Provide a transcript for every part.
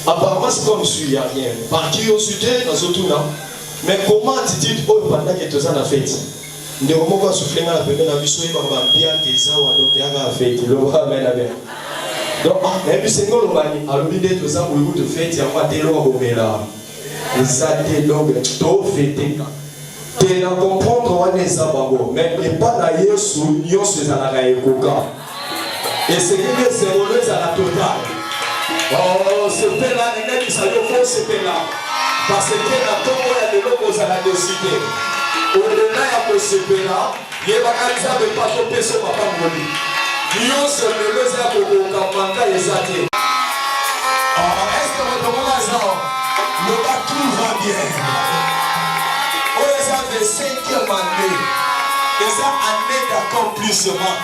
Apparemment, c'est comme si il n'y a rien. Par curiosité, dans ce tout là. Mais comment tu dis, oh, pendant que tu es en fête, ne remonte pas souffler dans la première mission, il va bien tes ans, donc il y a la fête, il va bien la bien. Donc, et puis c'est nous, le bani, à l'objet de ça, pour de fête, il y a pas de l'eau au méla. Et ça, t'es l'homme, t'es fêté. T'es là comprendre, on est ça, mais il n'y a pas d'ailleurs sous l'union, c'est à la Koka. Et c'est que c'est relevé à la totale. Oh, ce père-là, il ça faut ce père-là. Parce que la tombe, il y a de l'eau aux à la décidé. Au-delà de ce père-là, il y a un de pas trop sur papa Moli. Nous sommes le lézard pour le campement et les athées. Est-ce que votre moment, le bas tout va bien? On les a de 5e année. Les années d'accomplissement.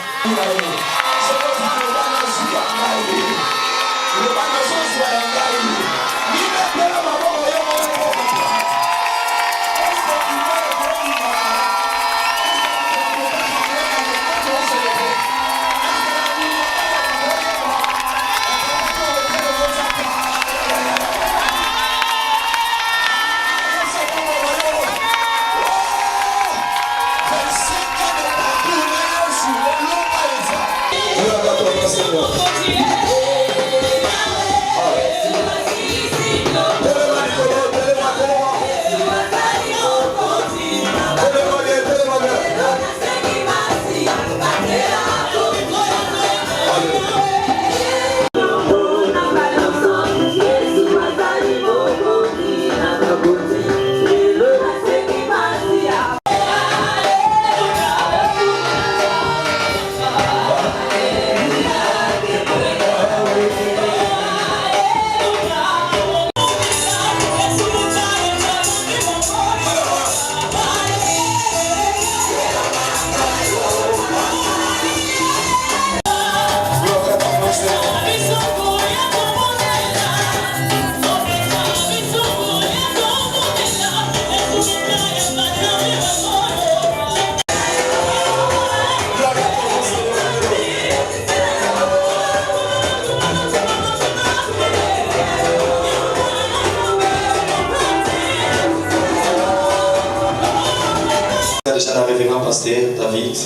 Déjà la révérend pasteur David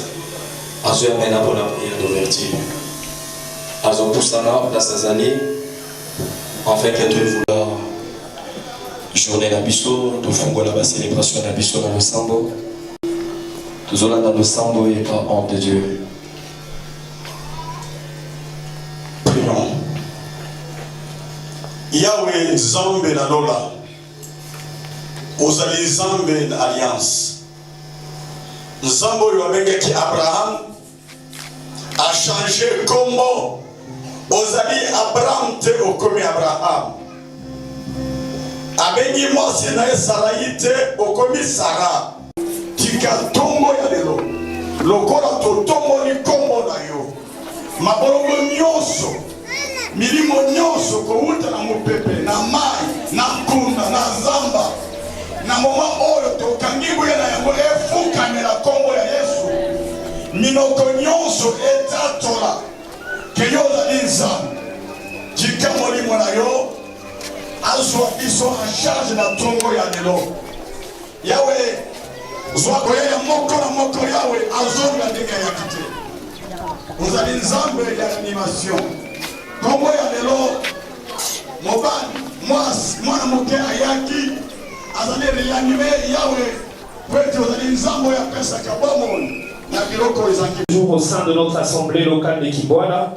a joué maintenant pour la prière d'ouverture. Ils ont poussé dans la Sazali, en fait, que tu veux la journée d'Abisso, tu fais la célébration d'Abisso dans le Sambo. Tout cela dans le Sambo et pas honte de Dieu. Prions. Yahweh Zambé na Lola. Ozali Zambé Alliance. Nzambo qui Abraham a changé comment Ozali Abraham te okomi Abraham. Abengi Mose na Saraïte okomi Sarah. Tika tombo ya lelo. Lokola to tombo ni kombo na yo. Mabolongo nyonso. Milimo nyonso ko uta na mupepe na mai na kunda na zamba. Na moma oyo tokangibu ya na yango efukamela kombo ya Yesu minoko nyonso etatola keyo ozali nzambe tika molimo na yo azwa biso en charge na tongo ya lelo yawe zwa koyeya moko na moko yawe azonga ndenge ya kite ozali nzambe ya animation kombo ya lelo mobali mwana moke ayaki Toujours au sein de notre assemblée locale de Kibwana,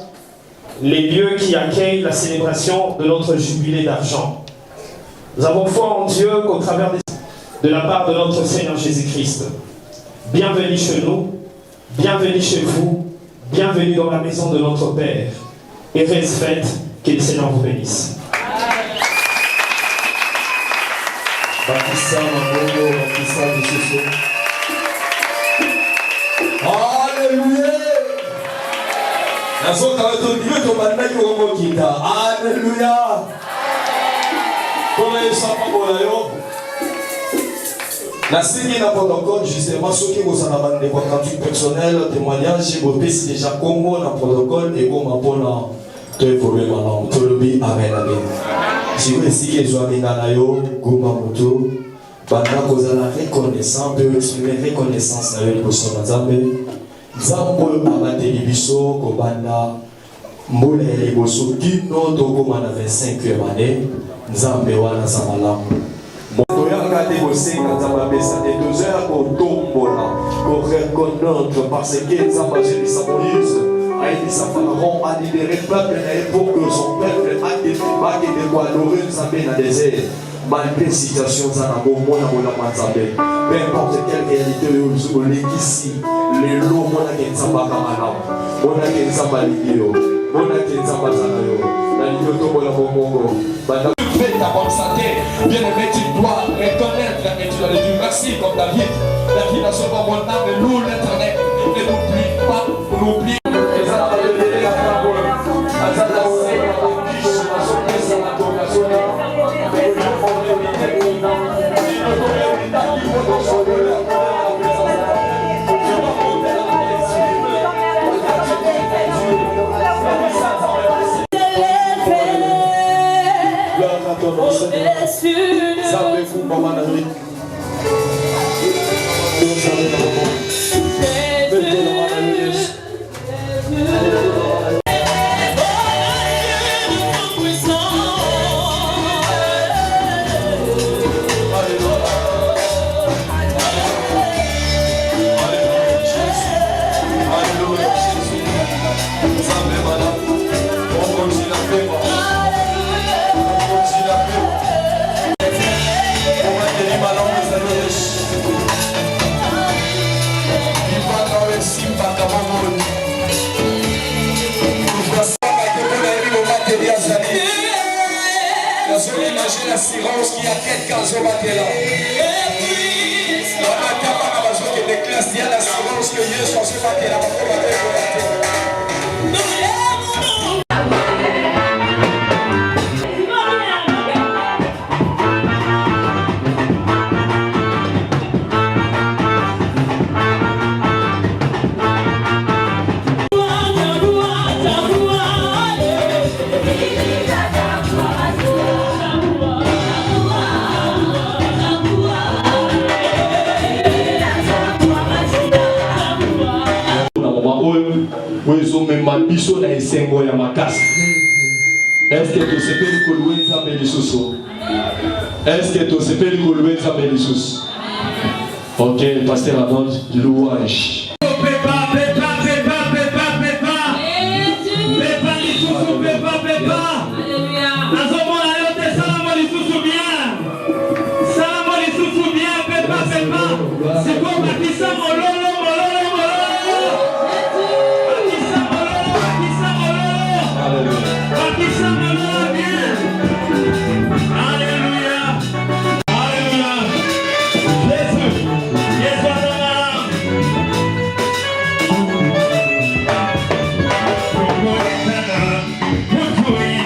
les lieux qui accueillent la célébration de notre jubilé d'argent. Nous avons foi en Dieu qu'au travers de la part de notre Seigneur Jésus-Christ. Bienvenue chez nous, bienvenue chez vous, bienvenue dans la maison de notre Père. Et reste fête, que le Seigneur vous bénisse. Baptisa Mabogo, Baptisa Bissoso. Alléluia. Alléluia. Comment est-ce la série n'a pas encore justement ce qui vous en a demandé pour 38 personnel témoignage, je vous déjà Congo dans le protocole et bon ma bonne to évoluer malamu tolobi amen amen si vous esiki ezwaminga na yo guma moto banda kozala reconnaissant mpe exprimer reconnaissance na yo liboso na nzambe nzambe oyo abateli biso kobanda mbula ya liboso kino tokóma na 25e année nzambe wana za malamu toyaka te kosenga nzambe apesa te tozoya kotombola koreconnaître parce que nzambe azwelisa moïse ayebisa pharaon alibéré peuple na ye pour que son peuple akende koadore nzambe na désert malgré situation eza na bomona molama nzambe peu importe quelle réalité oyo olekisi lelo monake nzambe aka malamu monake nzambe alingi yo monake nzambe aza na yo nalingi otombola bomongo ta bonne santé, bien aimé, tu dois reconnaître et tu dois le dire merci comme David. David a sauvé mon âme et loue l'éternel. Et n'oublie pas, n'oublie. Savez-vous comment on a vu? L'assurance qu'il y a quelqu'un qui est là. Il y a l'assurance que Dieu soit ce matin là. Biso na esengo ya makasi. Est-ce que tu sepeli koluwe nzambe lisusu? Est-ce que tu sepeli koluwe nzambe lisusu? Ok, pasteur annonce louange. C'est quoi Bakissa Mololo?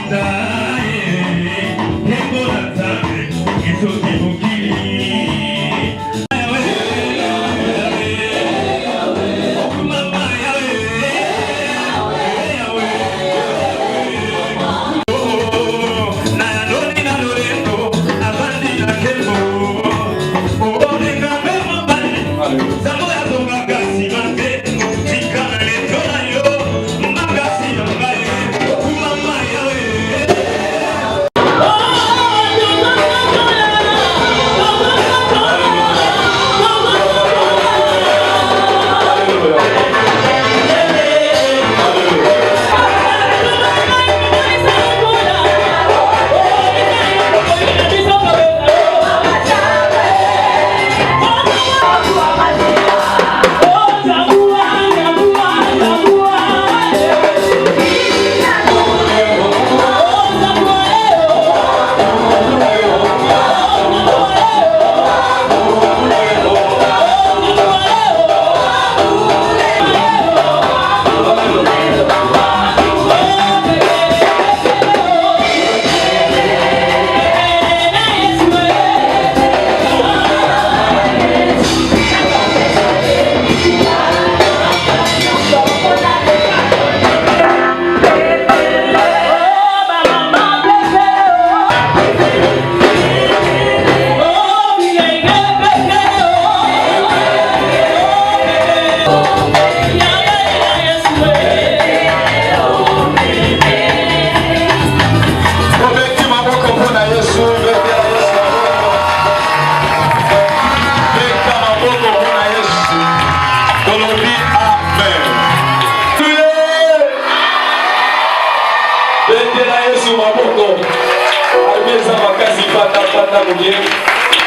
Yeah.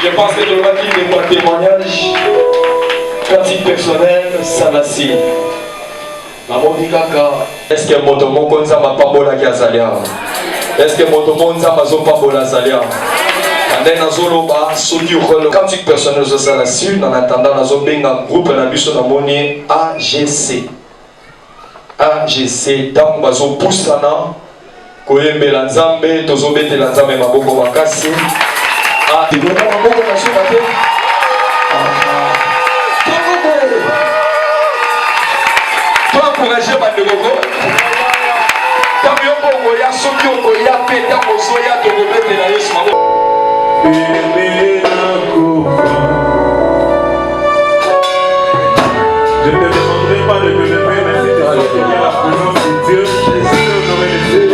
Je pense que le matin de mon témoignage, pratique personnelle, ça va si. Est-ce que mon tomon ça m'a pas bola qui a salia? Est-ce que mon tomon ça m'a pas bola salia? Pratique personnelle, ça va si. En attendant, un groupe de mission de monnaie AGC. AGC, tant que vous poussez là, koyembe la nzambe, tozobete la nzambe maboko makasi. Ah, tu veux pas maboko na sou matin? Toi encourager bandeko. Comme yo bongo ya soki oko ya peta mozo ya tozobete la Yesu maboko. Je ne te demanderai pas de te lever, mais si tu sens qu'il y a la présence de Dieu, je suis honoré de Dieu.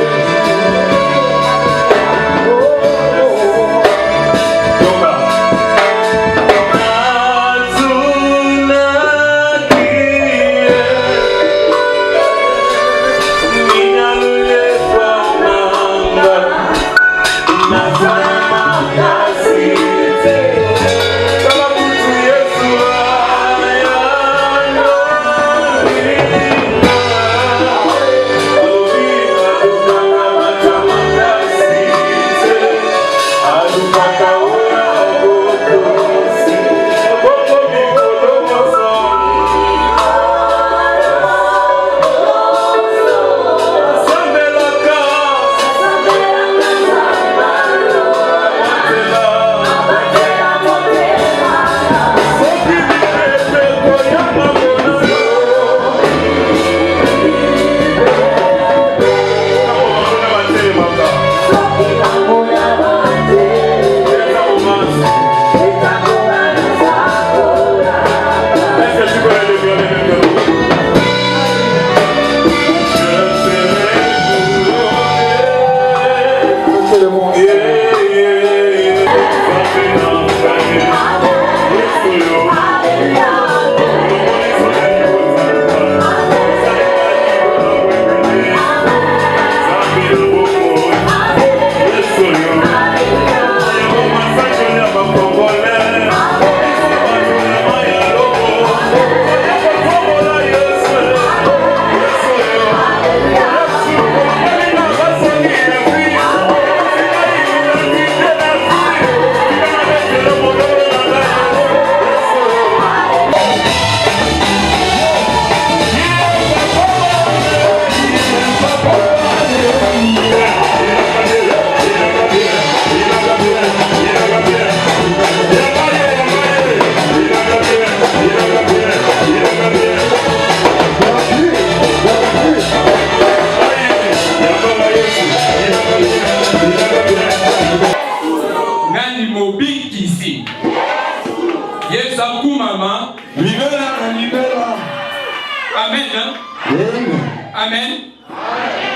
Amen.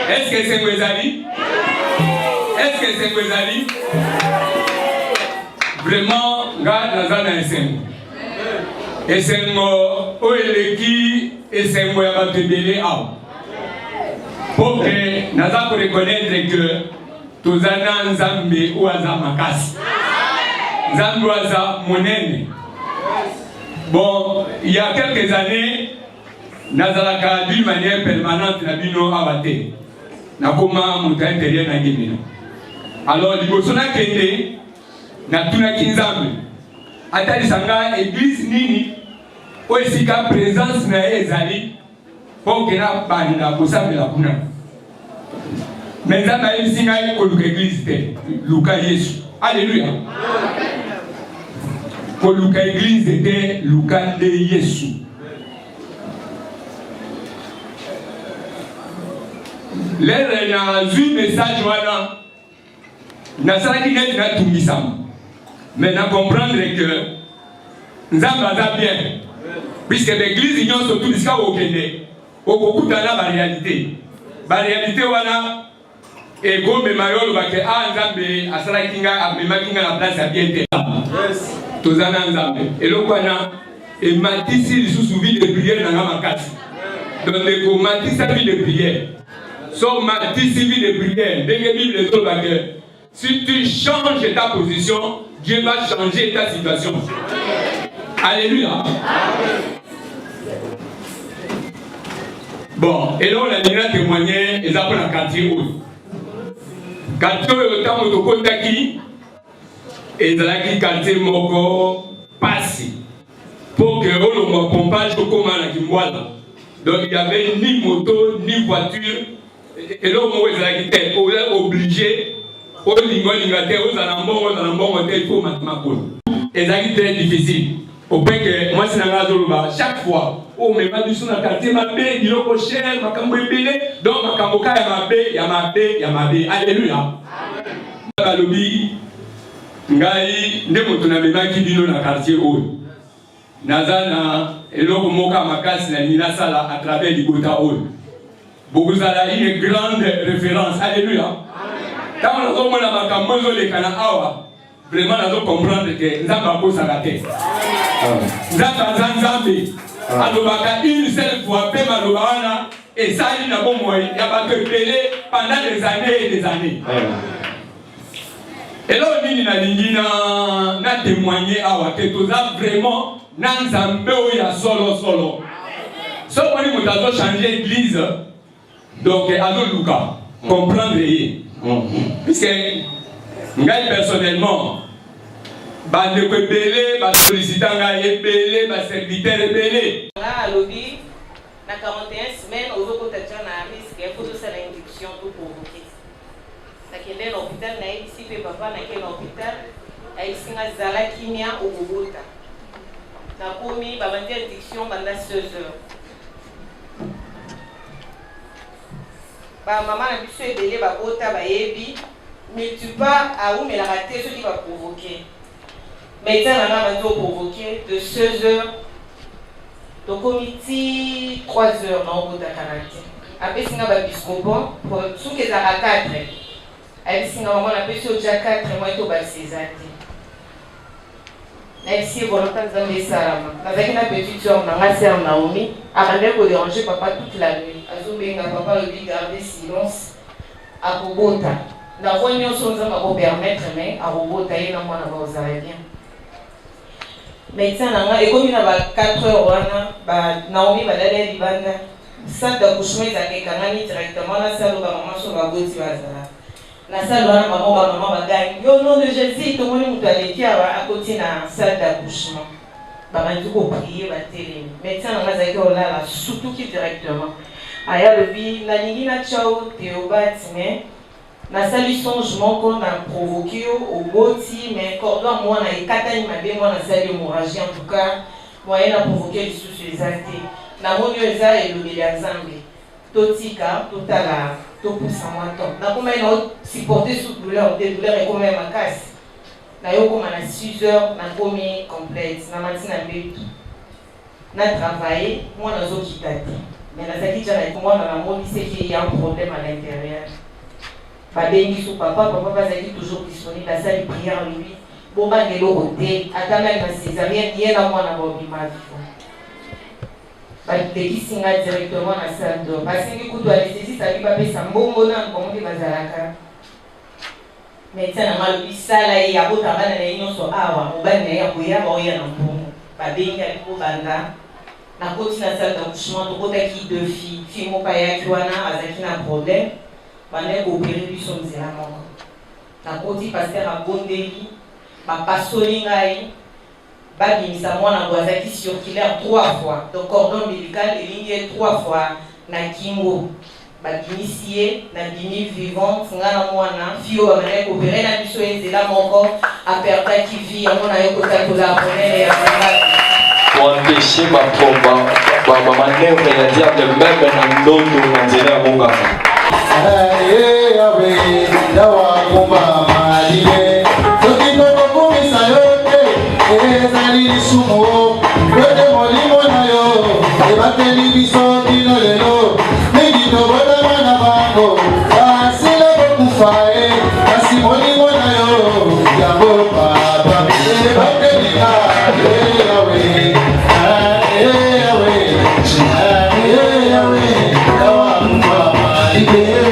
Est-ce que c'est vos amis? Est-ce que c'est vos amis? Vraiment, regarde dans un SM. Et c'est moi, Oeleki, et c'est moi, à te délai. Pour que nous allons reconnaître que tous les gens Nzambe ou Azamakasi. Nzambe Aza Monene. Bon, il y a quelques années, nazalaka d'une manière permanente na bino abate na koma muta intérieur na ngimina alors liboso na kende na tuna kinzambe atali sanga église nini o esika présence na ezali pour que na bani na kosambela kuna mais nzambe esinga ko luka église te luka Yesu alléluia ko luka église te luka de Yesu. L'air a vu message wana na saraki net na tungisama mais na comprendre que nzambe aza bien puisque l'église union surtout jusqu'à okende okokutana ba réalité wana et gombe mayolo ba ke nzambe asalaki nga amemaki nga na place ya bien te tozana nzambe eloko wana et matisi lisusu vie de prière na nga makasi donc le matisa vie de prière Sur ma discipline de prière, les autres, si tu changes ta position, Dieu va changer ta situation. Alléluia. Bon, et là on a déjà témoigné, ils appellent la quartier où. Quartier où autant de contacts, et dans la quartier moko passé pour que on me pompage comme à Kimwala. Donc il n'y avait ni moto ni voiture. Et là on était obligé, au niveau aux alambo, il faut maintenant. Et ça très difficile. Au point que moi c'est dans chaque fois, oh mais ma douce dans le quartier ma bé, il est cher, ma cambo belé, donc ma camboka ya ma bé, alléluia. Balobi ngai ndemo tunabebaki bino na quartier oyo. Nazana eloko moka makasi na nina sala à travers libota oyo. Bokuzala une grande référence, alléluia. Quand on a la makambo le kana awa, vraiment on doit comprendre que nzamba ko sakate. Nzambe alobaka une seule fois pe malobana et ça il n'a bon moyen il a pas pelé pendant des années et des années. Et là on dit na témoigner awa que tout ça vraiment na nzambe oya solo. So on dit motazo changer l'église donc alo luka comprendre puisque ngai personnellement bande ko belé ba solliciter ngai belé ba serviteur belé là lobby na 41 semaines au zoko tatia na risque il faut ça l'induction pour provoquer na kende na hôpital na ici pe papa na kende hôpital ai singa zala kimia au Bogota na komi ba bande induction banda 16 heures ba maman na biso ebele ba bota ba yebi mais tu pas à où mais la raté ce qui va provoquer. Maintenant, on a provoqué de 16 heures, donc au midi 3 heures dans le caractère. Après, si on a un biscopo, pour ceux qui sont à 4, si on a un peu déjà 4, moi, il faut César. Merci, volontaire de Sarama. Avec une petite soeur, ma sœur Naomi, a ramené pour déranger papa toute la nuit. Azoubé, papa lui garder silence à Bogota. La réunion sont en permettre, mais à Bogota, il y a moins à bien. Médecin nanga et comme il y a 4 heures wana Naomi badale libanda salle d'accouchement ezakekangani directement na salle ba maman so bagoti bazala na salle wana maman bagani yo nom de Jésus to moni mutu aleki à côté na salle d'accouchement bandi ko prier ba télé médecin nanga zaki olala surtout qui directement aya le bi na lingi na chao théobat mais na sali changement qu'on a provoqué au boti mais cordon moi na ikatani mabe moi na sali hémorragie en tout cas moyen a provoqué les soucis des actes na monio eza et le Nzambe totika totala to poussa moi temps na comment il supporter sous douleur des douleurs et quand même à casse na yo comme na 6 heures na commis complète na matina betu na travailler moi na zo kitati mais na zaki jana moi na moni c'est qu'il y a un problème à l'intérieur. Babengi sous papa va être toujours disponible à salle de prière lui. Bon bah il est côté, attends même na césarienne, il y a moi na bobima vivant. Bah il singa directement na salle d'or. Parce que kuto anesthésie ça lui pas payer sambongo na comment il va zalaka. Médecin na malubi sala et ya bota bana na inyo so awa, mobali na ya koya ba oya na mbongo. Babengi aliko banda. Na koti na salle d'accouchement to kota ki 2 filles, fille mo pa ya kiwana azaki na problème. Bane opéré lui son zela moko na koti pasteur a bondeli ba pasoli ngai ba bimisa mwana bwazaki circulaire 3 fois donc cordon ombilical elingi 3 fois na kingo ba bimisie na bimi vivant ngana mwana fio ba bane opéré na biso zela moko a perdre qui vit à mona yoko takola bonne ya pour empêcher ma combat ba manœuvre la diable même na ndondo na nzela monga. Dawa kumba malile Tokito kumisa yote Ezali sumo Yote molimo na yo Ebateli biso dino lelo Megi toboda mana bango Asila bokufae Asi molimo na yo Yabo papa Ebateli na Eyawe Eyawe Eyawe Dawa kumba malile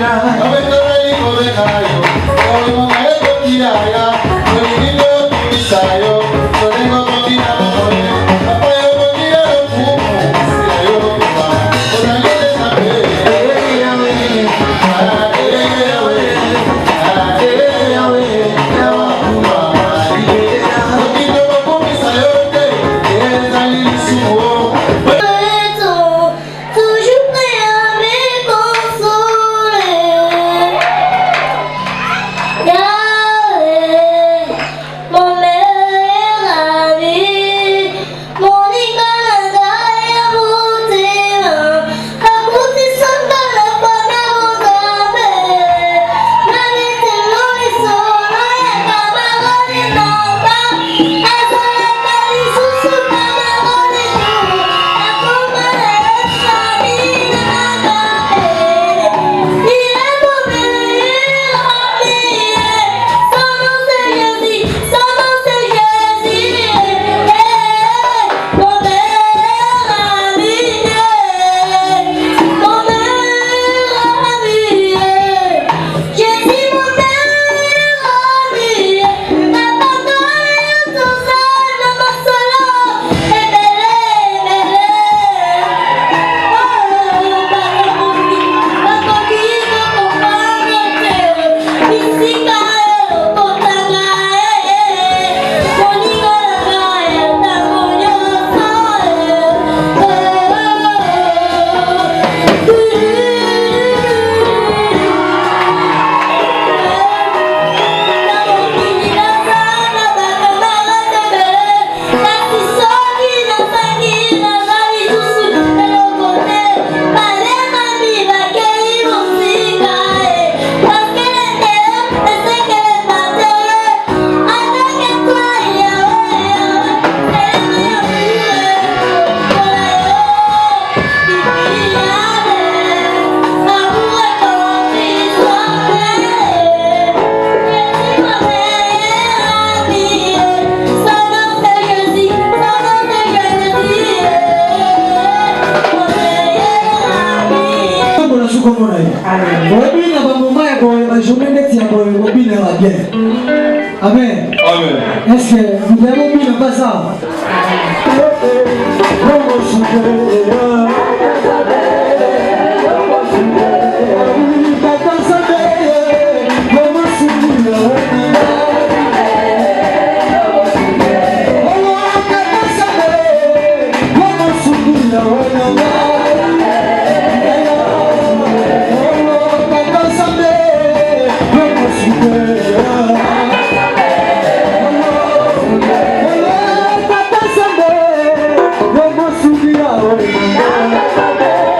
Amen. Amen. Est-ce que vous avez oublié le passage? Thank you.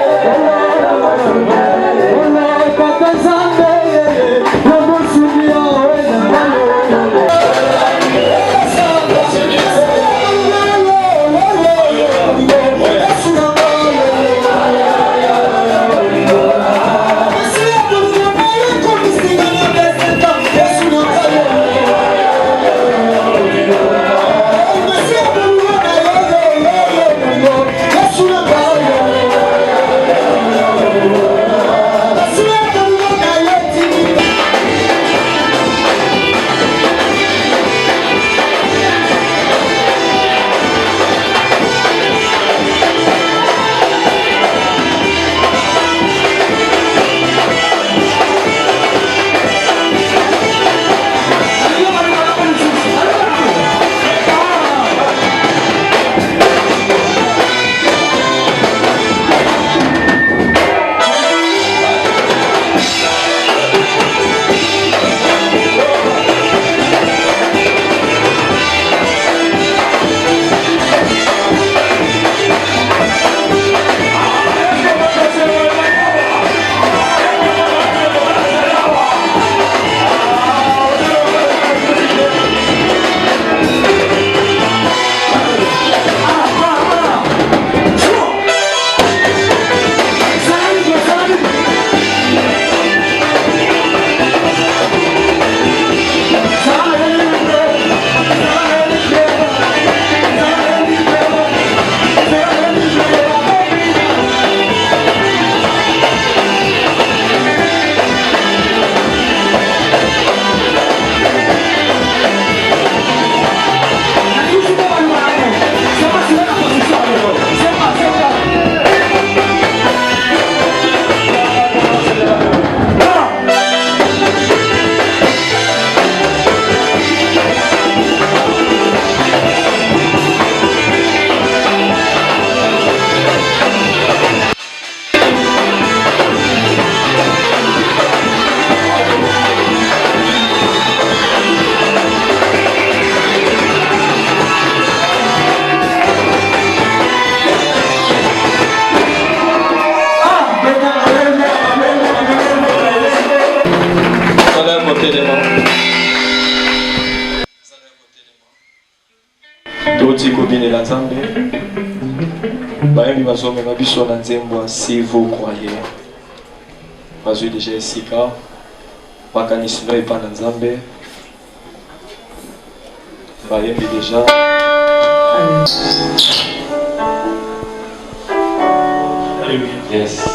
Toti kobine la Nzambe. Bayembi bazomema biso na nzembo si vous croyez. Bazwi déjà esika. Makanisi no epa na Nzambe. Bayembi déjà. Alléluia. Yes.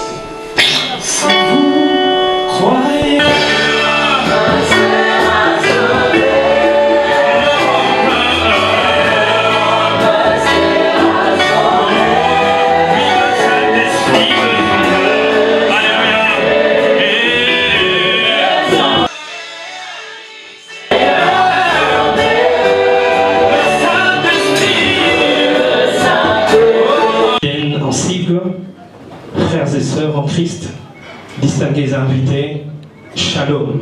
Si vous croyez. Frères et sœurs en Christ, distingués invités, shalom.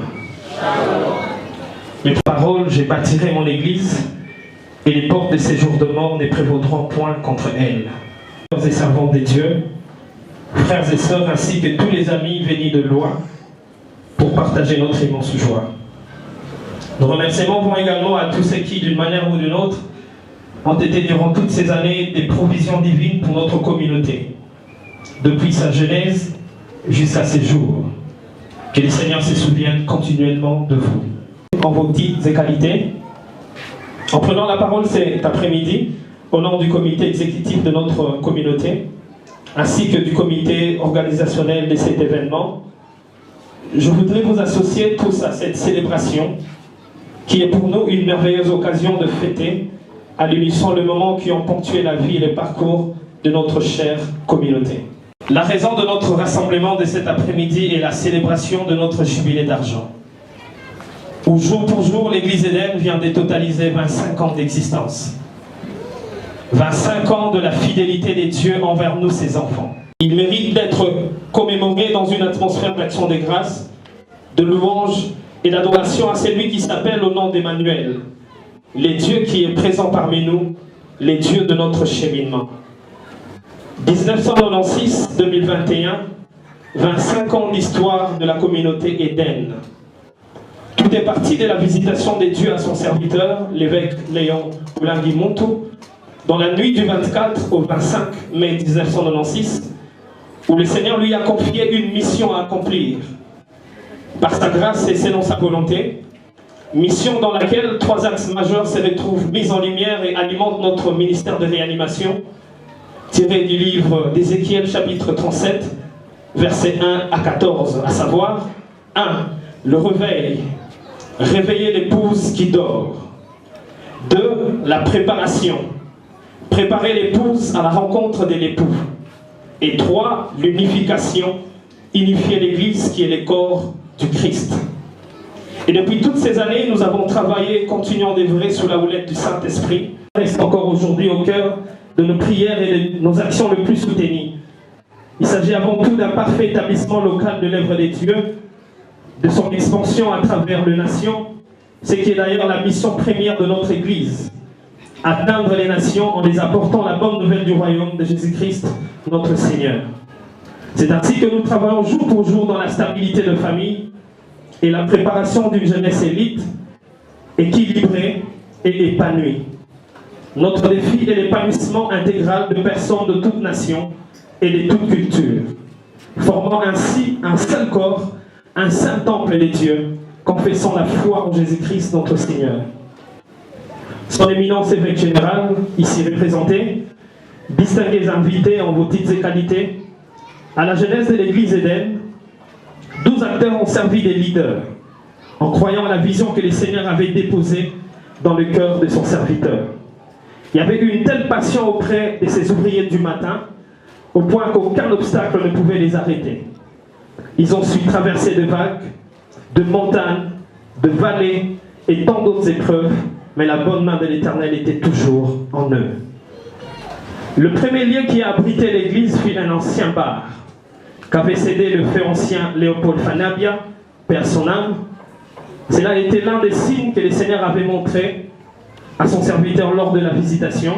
Mes paroles, j'ai bâtirai mon église, et les portes des séjours de mort ne prévaudront point contre elle. Frères et servantes des dieux, frères et sœurs, ainsi que tous les amis venus de loin, pour partager notre immense joie. Nos remerciements vont également à tous ceux qui, d'une manière ou d'une autre, ont été durant toutes ces années des provisions divines pour notre communauté. Depuis sa genèse jusqu'à ces jours. Que les Seigneurs se souviennent continuellement de vous. En vos titres et qualités, en prenant la parole cet après-midi, au nom du comité exécutif de notre communauté, ainsi que du comité organisationnel de cet événement, je voudrais vous associer tous à cette célébration qui est pour nous une merveilleuse occasion de fêter à l'unisson le moment qui ont ponctué la vie et le parcours de notre chère communauté. La raison de notre rassemblement de cet après-midi est la célébration de notre jubilé d'argent, où jour pour jour, l'Église Éden vient de totaliser 25 ans d'existence. 25 ans de la fidélité des dieux envers nous, ses enfants. Il mérite d'être commémoré dans une atmosphère d'action des grâces, de louange et d'adoration à celui qui s'appelle au nom d'Emmanuel, les dieux qui est présent parmi nous, les dieux de notre cheminement. 1996-2021, 25 ans d'histoire de la communauté Éden. Tout est parti de la visitation des dieux à son serviteur, l'évêque Léon Oulangui Montou, dans la nuit du 24 au 25 mai 1996, où le Seigneur lui a confié une mission à accomplir. Par sa grâce et selon sa volonté, mission dans laquelle 3 axes majeurs se retrouvent mis en lumière et alimentent notre ministère de réanimation, tiré du livre d'Ézéchiel chapitre 37, versets 1 à 14, à savoir 1. Le réveil, réveiller l'épouse qui dort. 2. La préparation, préparer l'épouse à la rencontre de l'époux. Et 3. L'unification, unifier l'Église qui est le corps du Christ. Et depuis toutes ces années, nous avons travaillé, continuons d'œuvrer sous la houlette du Saint-Esprit. Reste encore aujourd'hui au cœur de nos prières et de nos actions les plus soutenues. Il s'agit avant tout d'un parfait établissement local de l'œuvre des dieux, de son expansion à travers les nations, ce qui est d'ailleurs la mission première de notre Église, atteindre les nations en les apportant la bonne nouvelle du royaume de Jésus-Christ, notre Seigneur. C'est ainsi que nous travaillons jour pour jour dans la stabilité de famille et la préparation d'une jeunesse élite, équilibrée et épanouie. Notre défi est l'épanouissement intégral de personnes de toutes nations et de toutes cultures, formant ainsi un seul corps, un saint temple des dieux, confessant la foi en Jésus-Christ notre Seigneur. Son éminence évêque général, ici représenté, distingués invités en vos titres et qualités, à la genèse de l'Église Éden, 12 acteurs ont servi des leaders, en croyant à la vision que le Seigneur avait déposée dans le cœur de son serviteur. Il y avait eu une telle passion auprès de ces ouvriers du matin, au point qu'aucun obstacle ne pouvait les arrêter. Ils ont su traverser de vagues, de montagnes, de vallées et tant d'autres épreuves, mais la bonne main de l'Éternel était toujours en eux. Le premier lieu qui a abrité l'église fut un ancien bar, qu'avait cédé le feu ancien Léopold Fanabia, Père son âme. Cela était l'un des signes que le Seigneur avait montré à son serviteur lors de la visitation,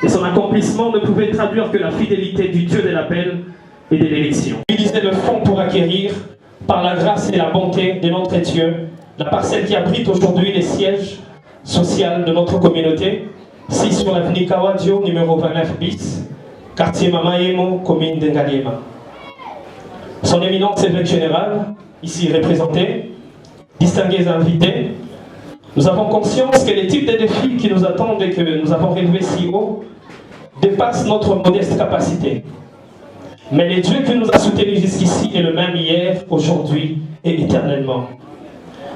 et son accomplissement ne pouvait traduire que la fidélité du Dieu de l'appel et de l'élection. Utiliser le fonds pour acquérir, par la grâce et la bonté de notre Dieu, la parcelle qui abrite aujourd'hui les sièges sociaux de notre communauté, ici sur l'avenue Kawadio, numéro 29 bis, quartier Mamaemo, commune d'Engaliema. Son éminence évêque général, ici représenté, distingués invités, nous avons conscience que les types de défis qui nous attendent et que nous avons relevés si haut dépassent notre modeste capacité. Mais le Dieu qui nous a soutenus jusqu'ici est le même hier, aujourd'hui et éternellement.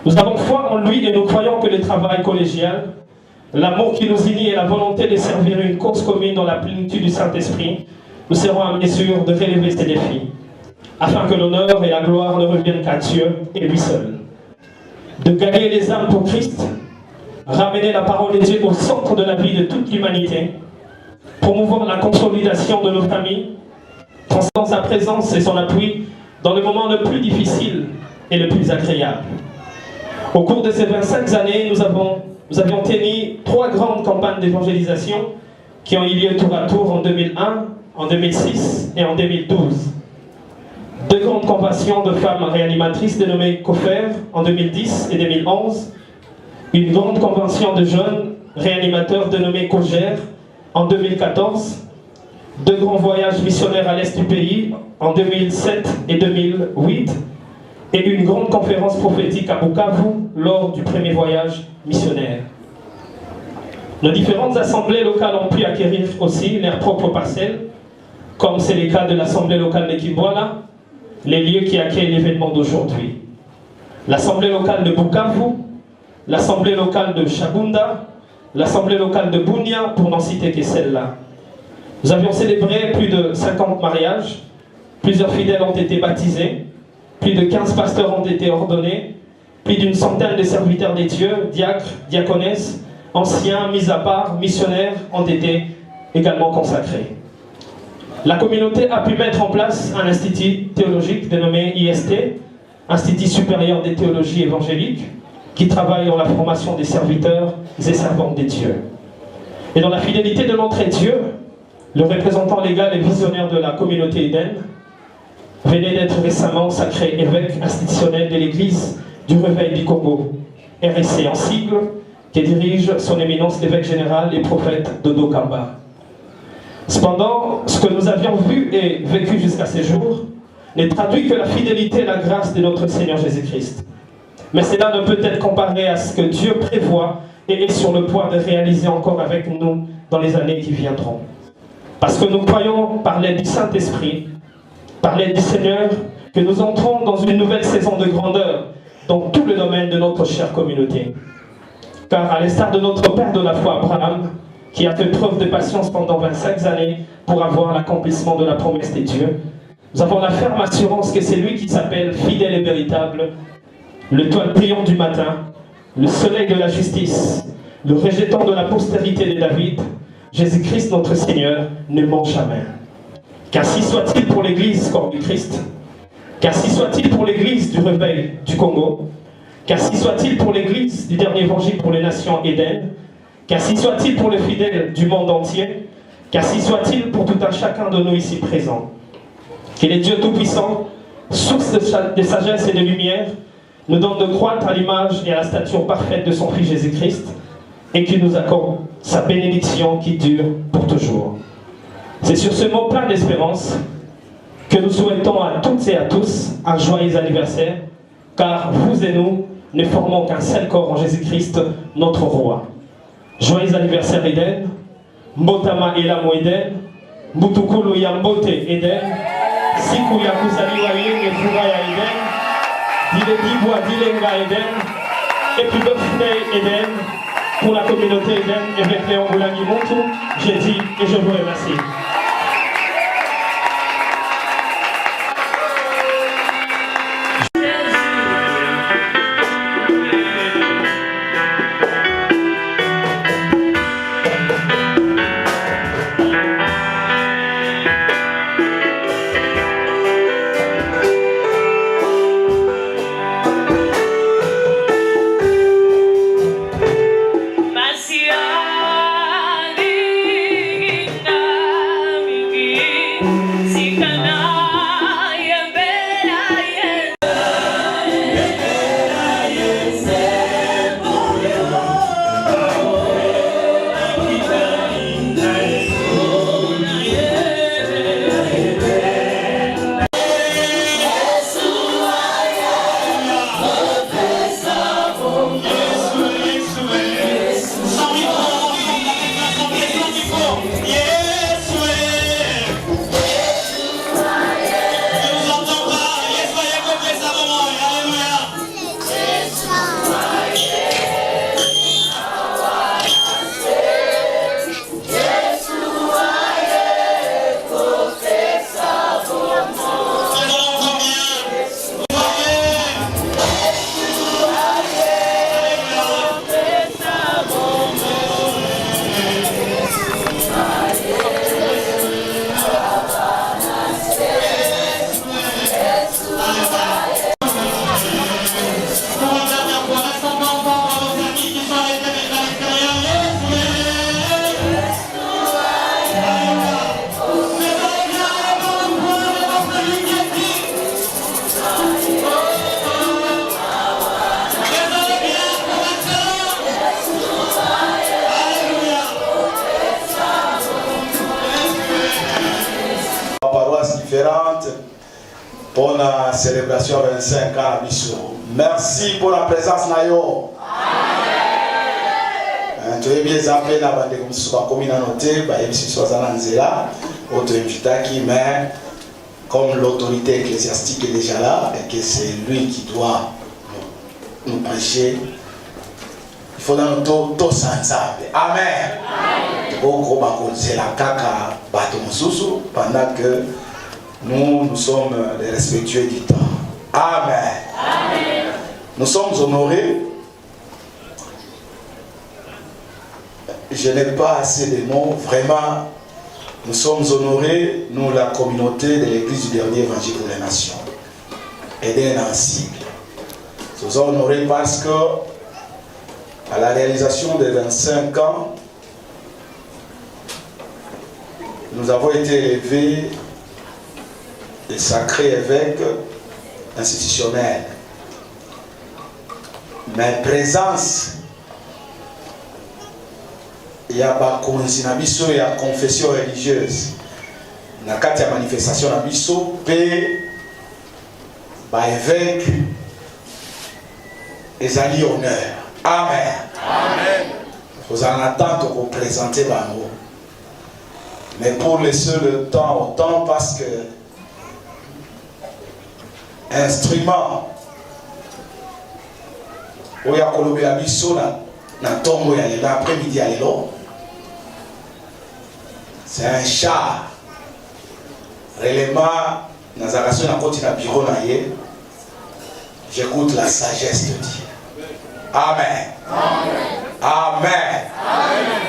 Nous avons foi en lui et nous croyons que le travail collégial, l'amour qui nous unit et la volonté de servir une cause commune dans la plénitude du Saint-Esprit, nous serons en mesure de relever ces défis, afin que l'honneur et la gloire ne reviennent qu'à Dieu et lui seul. De gagner les âmes pour Christ, ramener la parole de Dieu au centre de la vie de toute l'humanité, promouvoir la consolidation de nos familles, transmettant sa présence et son appui dans le moment le plus difficile et le plus agréable. Au cours de ces 25 années, nous avions tenu 3 grandes campagnes d'évangélisation qui ont eu lieu tour à tour en 2001, en 2006 et en 2012. 2 grandes conventions de femmes réanimatrices dénommées COFER en 2010 et 2011. Une grande convention de jeunes réanimateurs dénommée COGER en 2014. 2 grands voyages missionnaires à l'est du pays en 2007 et 2008. Et une grande conférence prophétique à Bukavu lors du premier voyage missionnaire. Nos différentes assemblées locales ont pu acquérir aussi leurs propres parcelles, comme c'est le cas de l'assemblée locale de Kibwala, les lieux qui accueillent l'événement d'aujourd'hui. L'assemblée locale de Bukavu, l'assemblée locale de Chabunda, l'assemblée locale de Bunia, pour n'en citer que celle-là. Nous avions célébré plus de 50 mariages, plusieurs fidèles ont été baptisés, plus de 15 pasteurs ont été ordonnés, plus d'une centaine de serviteurs des dieux, diacres, diaconesses, anciens, mis à part, missionnaires ont été également consacrés. La communauté a pu mettre en place un institut théologique dénommé IST, Institut supérieur des théologies évangéliques, qui travaille dans la formation des serviteurs et servantes des dieux. Et dans la fidélité de notre Dieu, le représentant légal et visionnaire de la communauté Eden venait d'être récemment sacré évêque institutionnel de l'Église du Réveil du Congo, RSC en sigle, qui dirige son éminence l'évêque général et prophète Dodo Kamba. Cependant, ce que nous avions vu et vécu jusqu'à ces jours n'est traduit que la fidélité et la grâce de notre Seigneur Jésus-Christ. Mais cela ne peut être comparé à ce que Dieu prévoit et est sur le point de réaliser encore avec nous dans les années qui viendront. Parce que nous croyons par l'aide du Saint-Esprit, par l'aide du Seigneur, que nous entrons dans une nouvelle saison de grandeur dans tout le domaine de notre chère communauté. Car à l'instar de notre Père de la foi Abraham, qui a fait preuve de patience pendant 25 années pour avoir l'accomplissement de la promesse des dieux, nous avons la ferme assurance que c'est lui qui s'appelle fidèle et véritable, l'étoile brillante du matin, le soleil de la justice, le rejetant de la postérité de David, Jésus-Christ notre Seigneur ne ment jamais. Qu'ainsi soit-il pour l'Église corps du Christ, qu'ainsi soit-il pour l'Église du Réveil du Congo, qu'ainsi soit-il pour l'Église du dernier évangile pour les nations Éden, qu'ainsi soit-il pour les fidèles du monde entier, qu'ainsi soit-il pour tout un chacun de nous ici présents. Que le Dieu Tout-Puissant, source de sagesse et de lumière, nous donne de croître à l'image et à la stature parfaite de son Fils Jésus-Christ, et qu'il nous accorde sa bénédiction qui dure pour toujours. C'est sur ce mot plein d'espérance que nous souhaitons à toutes et à tous un joyeux anniversaire, car vous et nous ne formons qu'un seul corps en Jésus-Christ, notre Roi. Joyeux anniversaire Eden, Mbotama Elamu Eden, Mutukulu Yambote Eden, Siku ya kuzaliwa yenge furaha Eden, Dile Dibwa Dilenga Eden, et puis birthday Eden, pour la communauté Eden, avec Léon Boulangi Montou, j'ai dit et je vous remercie. Pasiani pour la célébration 25 ans à Bissou. Merci pour la présence Nayo. Tu es bien appelé dans la communauté, mais comme l'autorité ecclésiastique est déjà là et que c'est lui qui doit nous prêcher, il faut dans nous tous ensemble. Amen. Pendant que nous sommes les respectueux du temps. Amen. Amen. Nous sommes honorés. Je n'ai pas assez de mots. Vraiment, nous sommes honorés, nous, la communauté de l'Église du dernier évangile pour les nations. Et d'un ensemble. Nous sommes honorés parce que, à la réalisation des 25 ans, nous avons été élevés des sacrés évêques institutionnels. Mais présence, il y a pas il y a confession religieuse. Dans le cadre de la manifestation de Bisso, évêque et alliés honneur. Amen. Amen. Vous en attendez pour présenter Bango. Mais pour laisser le temps au temps, parce que instrument où il y a Kolobé Abisso dans tombe l'après-midi à l'élo, c'est un char. Réellement, dans la relation à côté de bureau, j'écoute la sagesse de Dieu. Amen. Amen. Amen. Amen.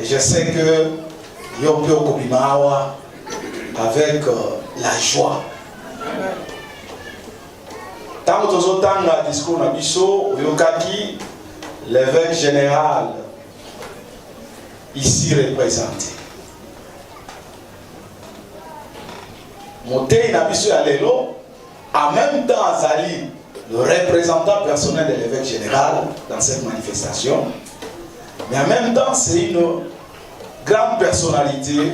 Et je sais que Yopio Kobimawa avec la joie. Tant que nous avons le discours de Bisso, Yokaki, l'évêque général ici représenté. Monté Nabisso Alelo, en même temps Azali, le représentant personnel de l'évêque général dans cette manifestation, mais en même temps c'est une grande personnalité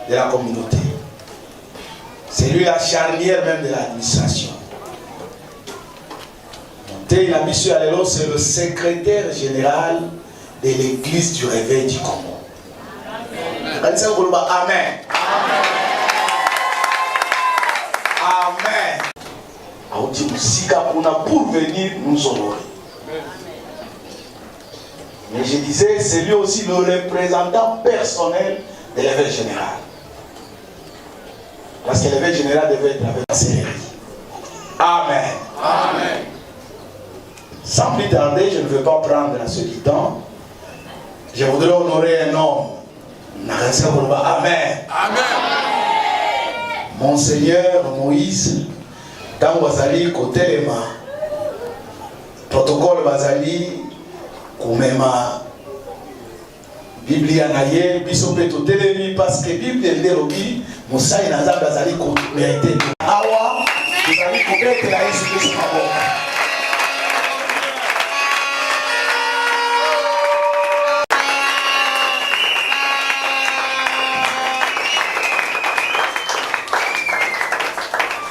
de la communauté. C'est lui la charnière même de l'administration. Monté Nabisso Alelo, c'est le secrétaire général de l'église du réveil du Congo. Amen. Amen. Pour venir nous honorer. Mais je disais, c'est lui aussi le représentant personnel de l'évêque général. Parce que l'évêque général devait être avec la cérémonie. Amen. Amen. Sans plus tarder, je ne veux pas prendre à ce du temps. Je voudrais honorer un homme. Amen. Amen. Monseigneur Moïse. Dans Bazali, côté ma protocole Bazali, Koumema Biblia naye, bisope to telemi parce que Bible est dérobi, Moussa et Nazar Bazali mérité. Awa, Bazali peut-être la Jésus Christ.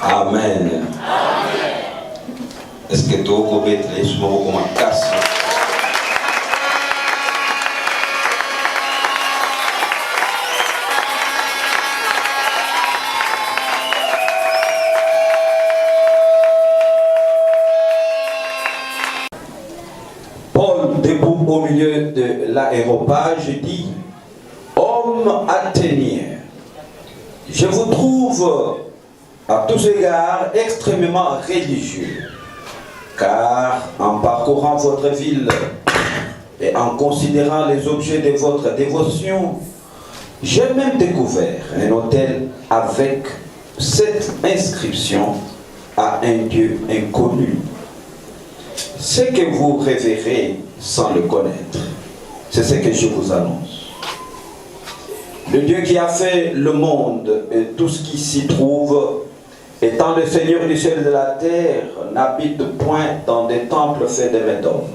Amen. Est-ce que tu as été les souverains comme un casse? Paul, debout au milieu de l'aéropage, dit: Homme athénien, je vous trouve à tous égards extrêmement religieux, car en parcourant votre ville et en considérant les objets de votre dévotion, j'ai même découvert un autel avec cette inscription à un Dieu inconnu. Ce que vous révérez sans le connaître, c'est ce que je vous annonce. Le Dieu qui a fait le monde et tout ce qui s'y trouve, étant le Seigneur du ciel et de la terre, n'habite point dans des temples faits de mains d'hommes.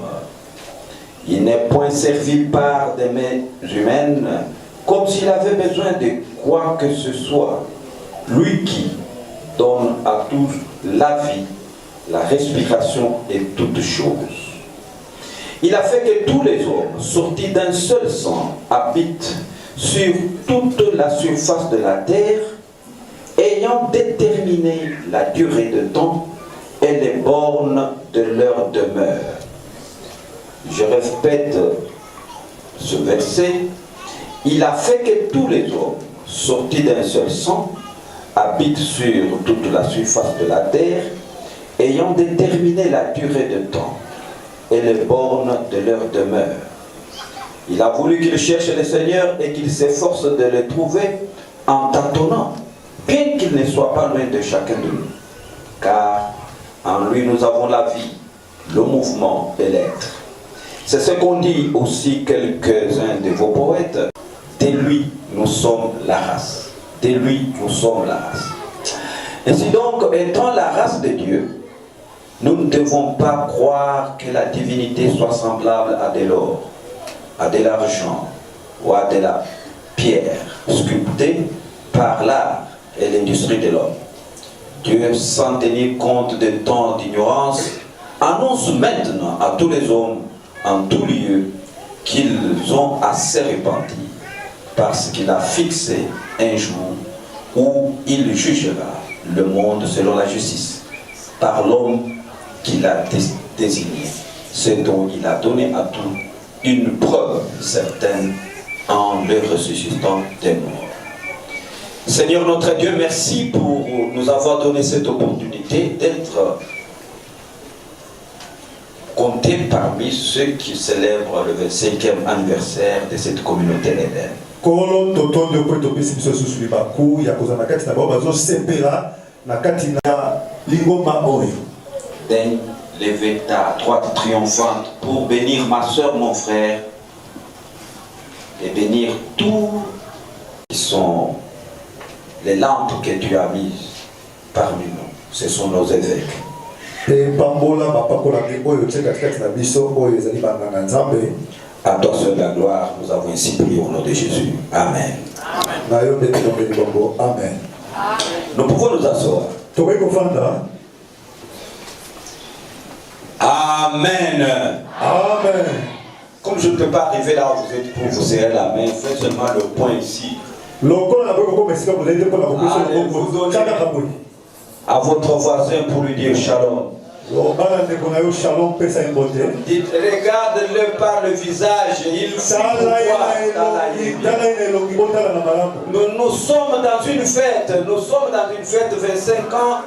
Il n'est point servi par des mains humaines, comme s'il avait besoin de quoi que ce soit. Lui qui donne à tous la vie, la respiration et toutes choses. Il a fait que tous les hommes, sortis d'un seul sang, habitent sur toute la surface de la terre, ayant déterminé la durée de temps et les bornes de leur demeure. Je répète ce verset. Il a fait que tous les hommes, sortis d'un seul sang, habitent sur toute la surface de la terre, ayant déterminé la durée de temps et les bornes de leur demeure. Il a voulu qu'ils cherchent le Seigneur et qu'ils s'efforcent de le trouver en tâtonnant, bien qu'il ne soit pas loin de chacun de nous. Car en lui nous avons la vie, le mouvement et l'être. C'est ce qu'ont dit aussi quelques-uns de vos poètes. De lui nous sommes la race. De lui nous sommes la race. Ainsi donc, étant la race de Dieu, nous ne devons pas croire que la divinité soit semblable à de l'or, à de l'argent ou à de la pierre sculptée par l'art et l'industrie de l'homme. Dieu, sans tenir compte de temps d'ignorance, annonce maintenant à tous les hommes en tout lieu qu'ils ont à se repentir, parce qu'il a fixé un jour où il jugera le monde selon la justice par l'homme qu'il a désigné, ce dont il a donné à tous une preuve certaine en le ressuscitant des morts. Seigneur notre Dieu, merci pour nous avoir donné cette opportunité d'être comptés parmi ceux qui célèbrent le 25e anniversaire de cette communauté d'Éden. Daigne lever ta droite triomphante pour bénir ma soeur, mon frère, et bénir tous qui sont les lampes que tu as mises parmi nous. Ce sont nos évêques. À toi seul la gloire, nous avons ainsi prié au nom de Jésus. Amen. Amen. Nous pouvons nous asseoir. Amen. Amen. Comme je ne peux pas arriver là où vous êtes pour vous serrer la main, faites seulement le point ici. À votre voisin pour lui dire shalom. Dites, regarde-le par le visage, il fuit nous sommes dans une fête, 25 ans.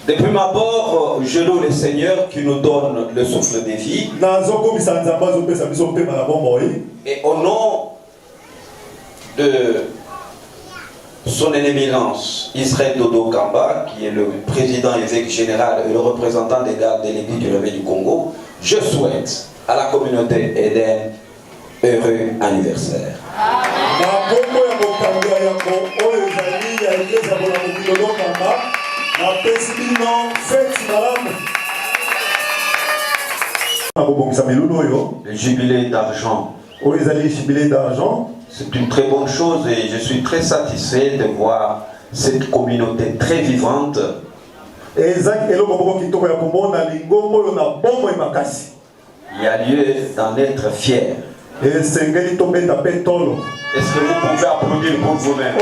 Depuis ma mort, je loue le Seigneur qui nous donne le souffle de vie. Et au nom de son éminence, Israël Dodo Kamba, qui est le président évêque général et le représentant des gardes de l'Église du Réveil du Congo, je souhaite à la communauté Eden heureux anniversaire. Le jubilé d'argent. C'est une très bonne chose et je suis très satisfait de voir cette communauté très vivante. Il y a lieu d'en être fier. Est-ce que vous pouvez applaudir pour vous-même?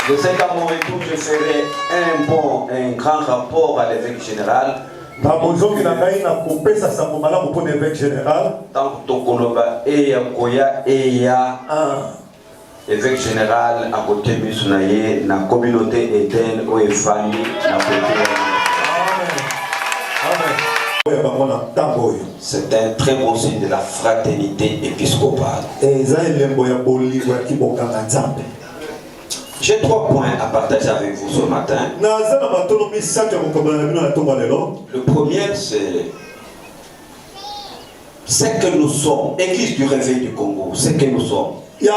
Je sais qu'à mon retour, je ferai un grand rapport à l'évêque général. Tant que Tokoloba et Yakoya et Ya, évêque général à côté Musunaye, na communauté Eden, Oefani, na c'est un très bon signe de la fraternité épiscopale. J'ai 3 points à partager avec vous ce matin. Le premier, c'est c'est que nous sommes, Église du Réveil du Congo, c'est que nous sommes. Et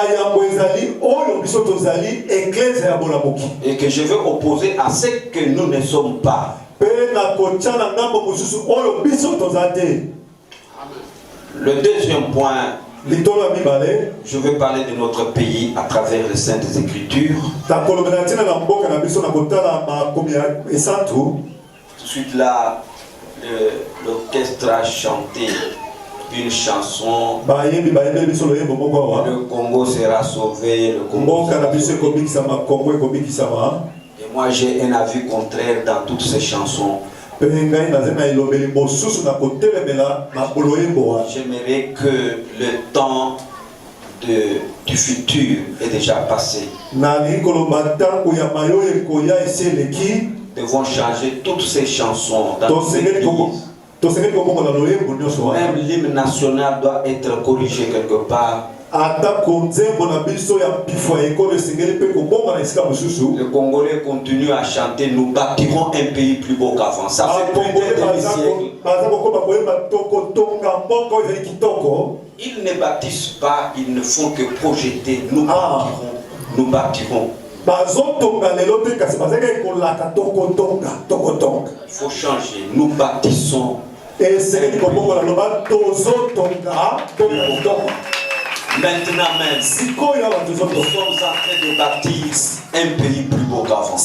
que je veux opposer à ce que nous ne sommes pas. Le deuxième point, je veux parler de notre pays à travers les Saintes Écritures. Tout de suite là, l'orchestre a chanté une chanson. Le Congo sera sauvé, le Congo sera sauvé. Et moi j'ai un avis contraire dans toutes ces chansons. J'aimerais que le temps du futur est déjà passé. Nous devons changer toutes ces chansons dans notre église. Même l'hymne national doit être corrigé quelque part. Le Congolais continue à chanter, nous bâtirons un pays plus beau qu'avant. Ça fait plus d'un demi-siècle. Ils ne bâtissent pas, ils ne font que projeter. Nous bâtirons, nous bâtirons. Il faut changer, nous bâtissons. Maintenant même, nous sommes en train de bâtir un pays plus beau qu'avant.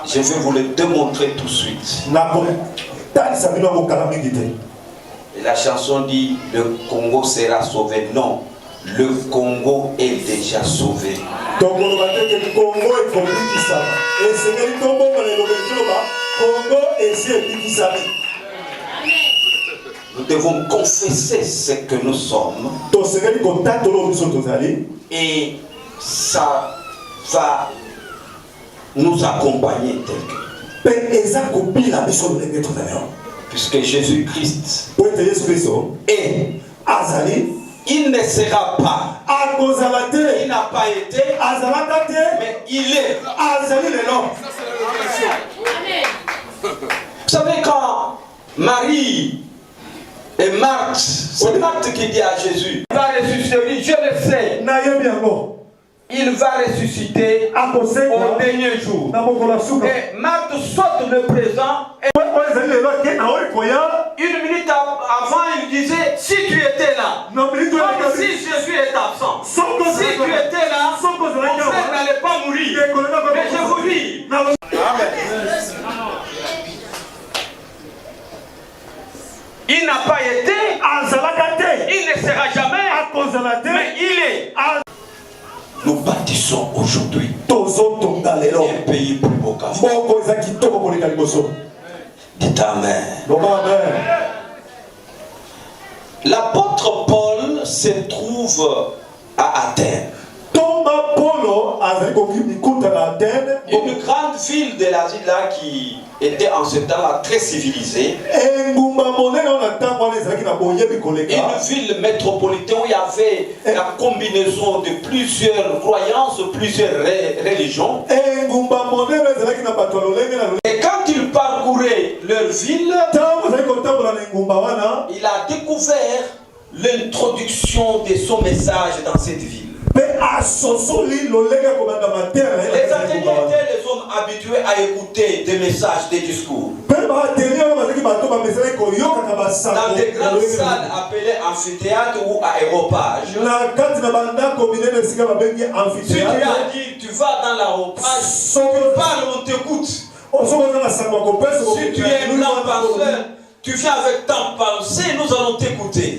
Je vais vous le démontrer tout de suite. Et la chanson dit, le Congo sera sauvé. Non, le Congo est déjà sauvé. Nous devons confesser ce que nous sommes. Et ça va nous accompagner tel que. Puisque Jésus-Christ est Azali, il ne sera pas. Il n'a pas été, mais il est. Vous savez, quand Marie et Marthe, c'est Marthe qui dit à Jésus, il va ressusciter, je le sais. Il va ressusciter au dernier jour. Et Marthe saute le présent. Et une minute avant, il disait, si tu étais là, comme si Jésus est absent. Si tu étais là, mon frère n'allait pas mourir. Mais je vous dis. Il n'a pas été, il ne sera jamais, mais il est. Nous bâtissons aujourd'hui un pays plus beau qu'avant. Dites Amen. L'apôtre Paul se trouve à Athènes. Une grande ville de l'Asie là qui était en ce temps-là très civilisée. Une ville métropolitaine où il y avait la combinaison de plusieurs croyances, plusieurs religions. Et quand il parcourait leur ville, il a découvert l'introduction de son message dans cette ville. Les Athéniens étaient les hommes habitués à écouter des messages, des discours. Dans des grandes salles appelées amphithéâtres ou aéropages. Si tu as dit, tu vas dans l'aéropage, tu parles, on t'écoute. Si tu es un blanc parfait, tu viens avec ta pensée, nous allons t'écouter.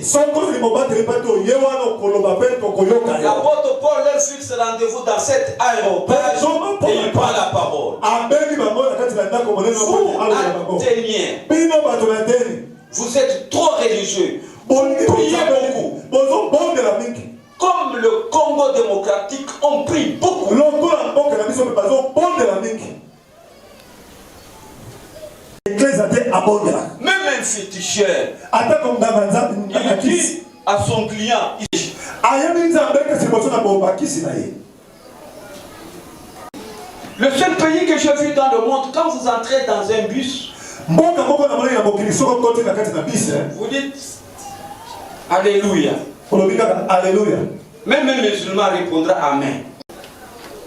L'apôtre Paul leur fixe rendez-vous dans cet aéropage et il prend la parole. Vous, Athéniens, vous êtes trop religieux. Priez beaucoup. Comme le Congo démocratique, on prie beaucoup. Même un féticheur, il dit à son client, le seul pays que j'ai vu dans le monde, quand vous entrez dans un bus, Vous dites Alléluia. Alléluia. Même un musulman répondra Amen.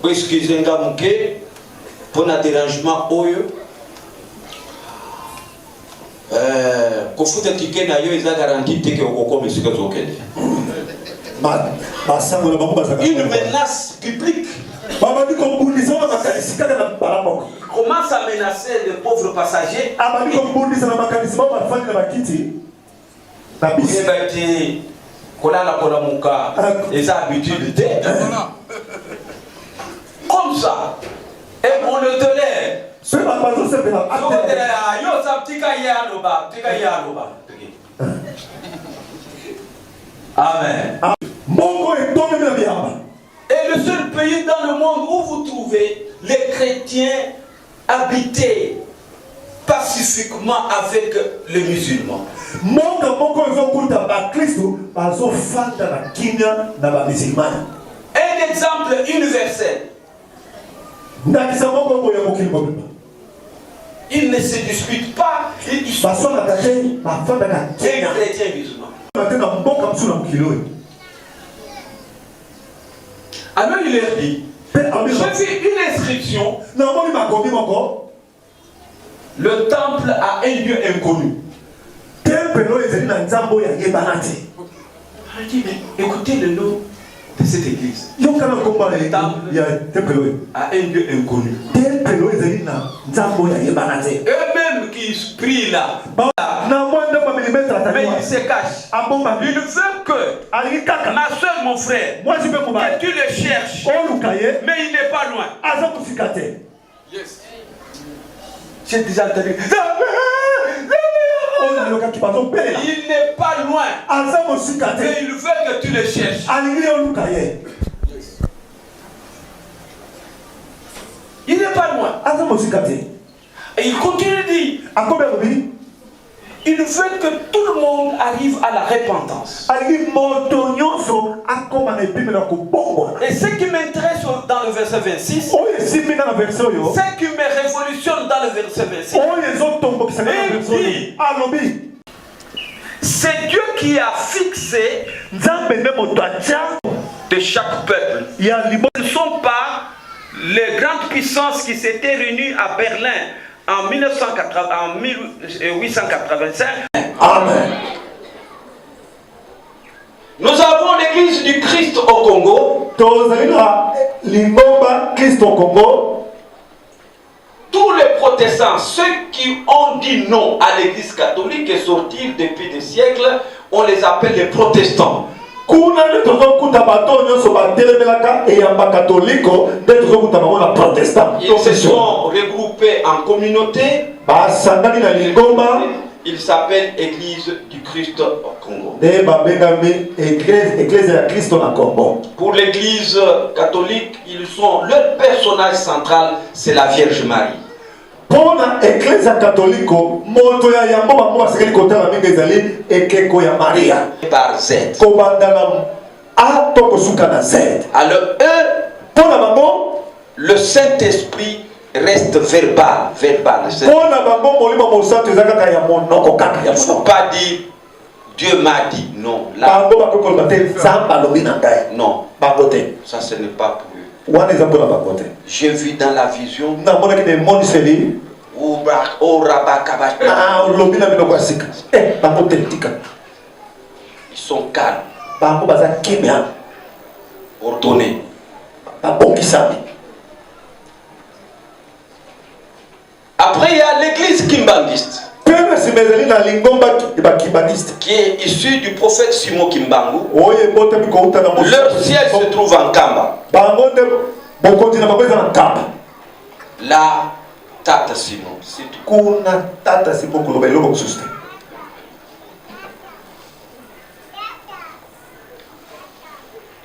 Vous excusez-moi pour un dérangement. Kofuta ticket na yo ils ont garanti que une menace publique commence à menacer les pauvres passagers. Comme ça, et on le tolère. Amen. Et le seul pays dans le monde où vous trouvez les chrétiens habiter pacifiquement avec les musulmans. Un exemple universel. Ils ne se disputent pas. Ils sont chrétiens musulmans. Alors il leur dit, j'ai vu une inscription. Le temple a un lieu inconnu. Il dit, mais écoutez le nom de cette église. Le temple a un lieu inconnu. Eux-mêmes qui prient là, mais ils se cachent. Ils veulent que ma soeur, mon frère, que tu le cherches, mais il n'est pas loin. Yes. J'ai déjà entendu. Il n'est pas loin. Mais il veut que tu le cherches. Il n'est pas loin. Et il continue de dire, il veut que tout le monde arrive à la repentance. Et ce qui m'intéresse dans le verset 26, ce qui me révolutionne dans le verset 26, il dit, c'est Dieu qui a fixé de chaque peuple. Ce ne sont pas les grandes puissances qui s'étaient réunies à Berlin en 1885. Amen. Nous avons l'église du Christ au Congo. Tous les protestants, ceux qui ont dit non à l'église catholique et sortir depuis des siècles, on les appelle les protestants. Ils se sont regroupés en communauté. Ils s'appellent Église du Christ au Congo. Pour l'église catholique, ils sont, leur personnage central, c'est la Vierge Marie. Pour l'église catholique, par Z. Alors eux, le Saint-Esprit reste verbal. Il ne faut pas dire Dieu m'a dit. Non. Là, non. Ça ce n'est pas pour eux. J'ai vu dans la vision ils sont calmes, ordonnés. Après, il y a l'église kimbangiste qui est issue du prophète Simon Kimbangu. Leur siège se trouve en Kamba. La Tata Simon.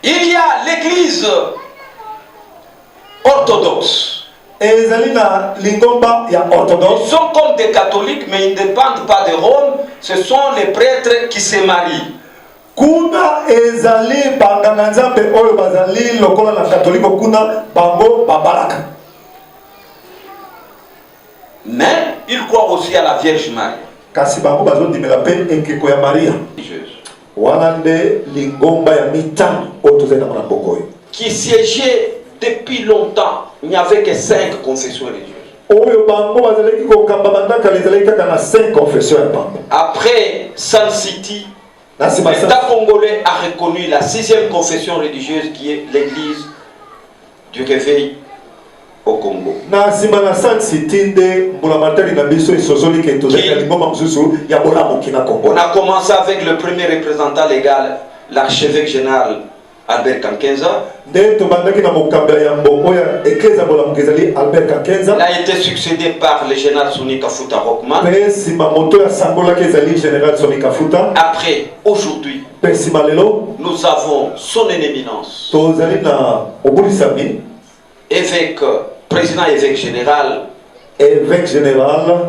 Il y a l'église orthodoxe. Ils sont comme des catholiques, mais ils ne dépendent pas de Rome. Ce sont les prêtres qui se marient. Kuna ezali banganga nzambe oyo bazali lokola na catholique kuna bango babalaka. Mais ils croient aussi à la Vierge Marie. Kasi bango bazondimela pe ekeko ya Maria. Wana nde lingomba ya mitano otozela na bokoyo. Qui siégeait depuis longtemps. Il n'y avait que 5 confessions religieuses. Après Sun City, l'État congolais a reconnu la 6e confession religieuse qui est l'église du réveil au Congo. On a commencé avec le premier représentant légal, l'archevêque général Albert Kankenza. Il a été succédé par le général Sonika Futa Rockman. Après, aujourd'hui, nous avons son éminence, président évêque général,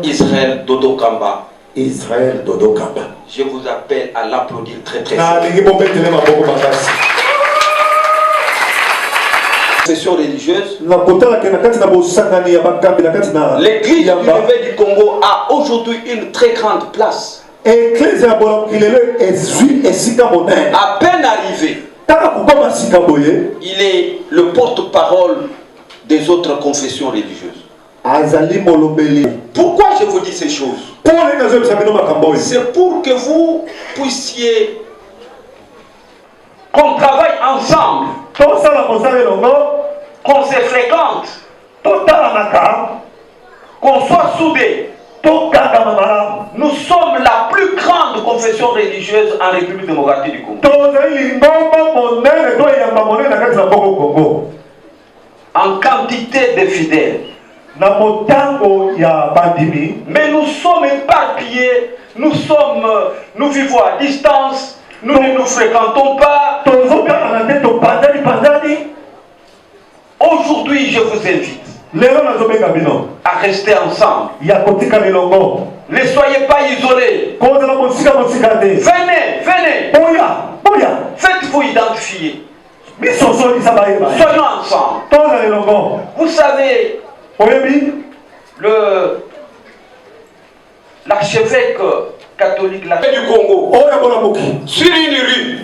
Israël Dodo Kamba. Je vous appelle à l'applaudir très très fort. Confession religieuse. L'église du réveil du Congo a aujourd'hui une très grande place. À peine arrivé, il est le porte-parole des autres confessions religieuses. Pourquoi je vous dis ces choses? C'est pour que vous puissiez, qu'on travaille ensemble, qu'on se fréquente, qu'on soit soudés. Nous sommes la plus grande confession religieuse en République démocratique du Congo. En quantité de fidèles. Mais nous sommes éparpillés, nous vivons à distance, nous ne nous fréquentons pas. Aujourd'hui, je vous invite à rester ensemble. Ne soyez pas isolés. Venez. Faites-vous identifier. Soyons ensemble. Vous savez, l'archevêque catholique du Congo, sur une rue,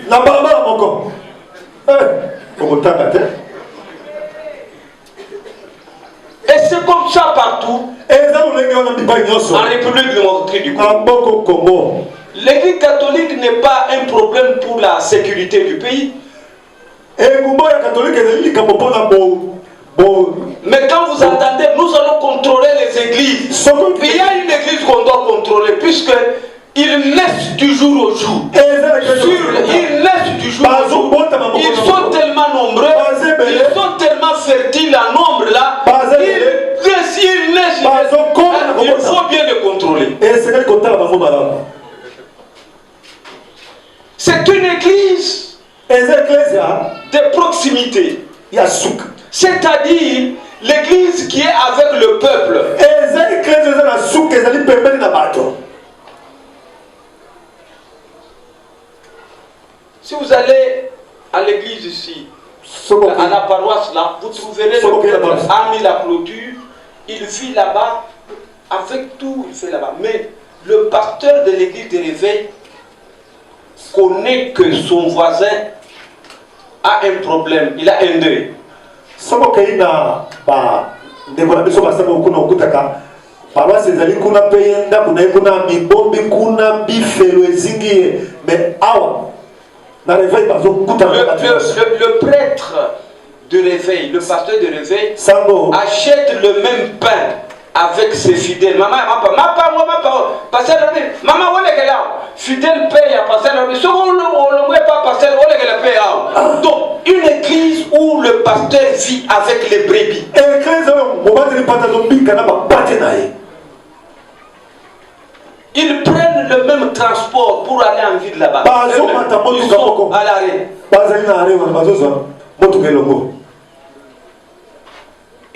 et c'est comme ça partout en République démocratique du Congo. L'église catholique n'est pas un problème pour la sécurité du pays. Mais quand vous entendez, nous allons contrôler les églises. Il y a une église qu'on doit contrôler, puisque ils naissent du jour au jour. Ils naissent du jour au jour. Ils sont tellement nombreux, ils sont tellement fertiles en nombre là. Ils naissent, il faut bien les contrôler. C'est une église de proximité. C'est-à-dire l'église qui est avec le peuple. Si vous allez à l'église ici, à la paroisse là, vous trouverez le peuple a mis la clôture, il vit là-bas, avec tout il fait là-bas. Mais le pasteur de l'église de réveil connaît que son voisin a un problème, il a un deuil. Le prêtre de réveil, le pasteur de réveil achète le même pain avec ses fidèles. Maman, fidèle paye à passer donc une église où le pasteur vit avec les brebis. Ils prennent le même transport pour aller en ville là-bas. Ils sont à l'arrêt.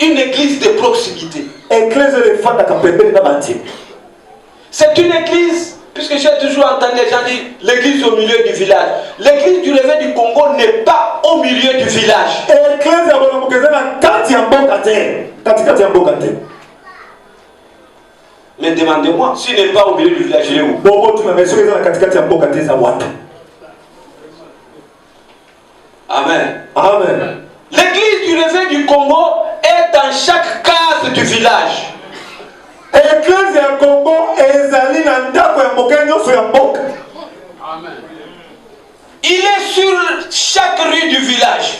Une église de proximité. C'est une église, puisque j'ai toujours entendu les gens dire l'église au milieu du village. L'église du réveil du Congo n'est pas au milieu du village. Mais demandez-moi, s'il n'est pas au milieu du village, il est où? Amen. Amen. L'église du réveil du Congo est dans chaque case du village. L'église du Congo est Il est sur chaque rue du village.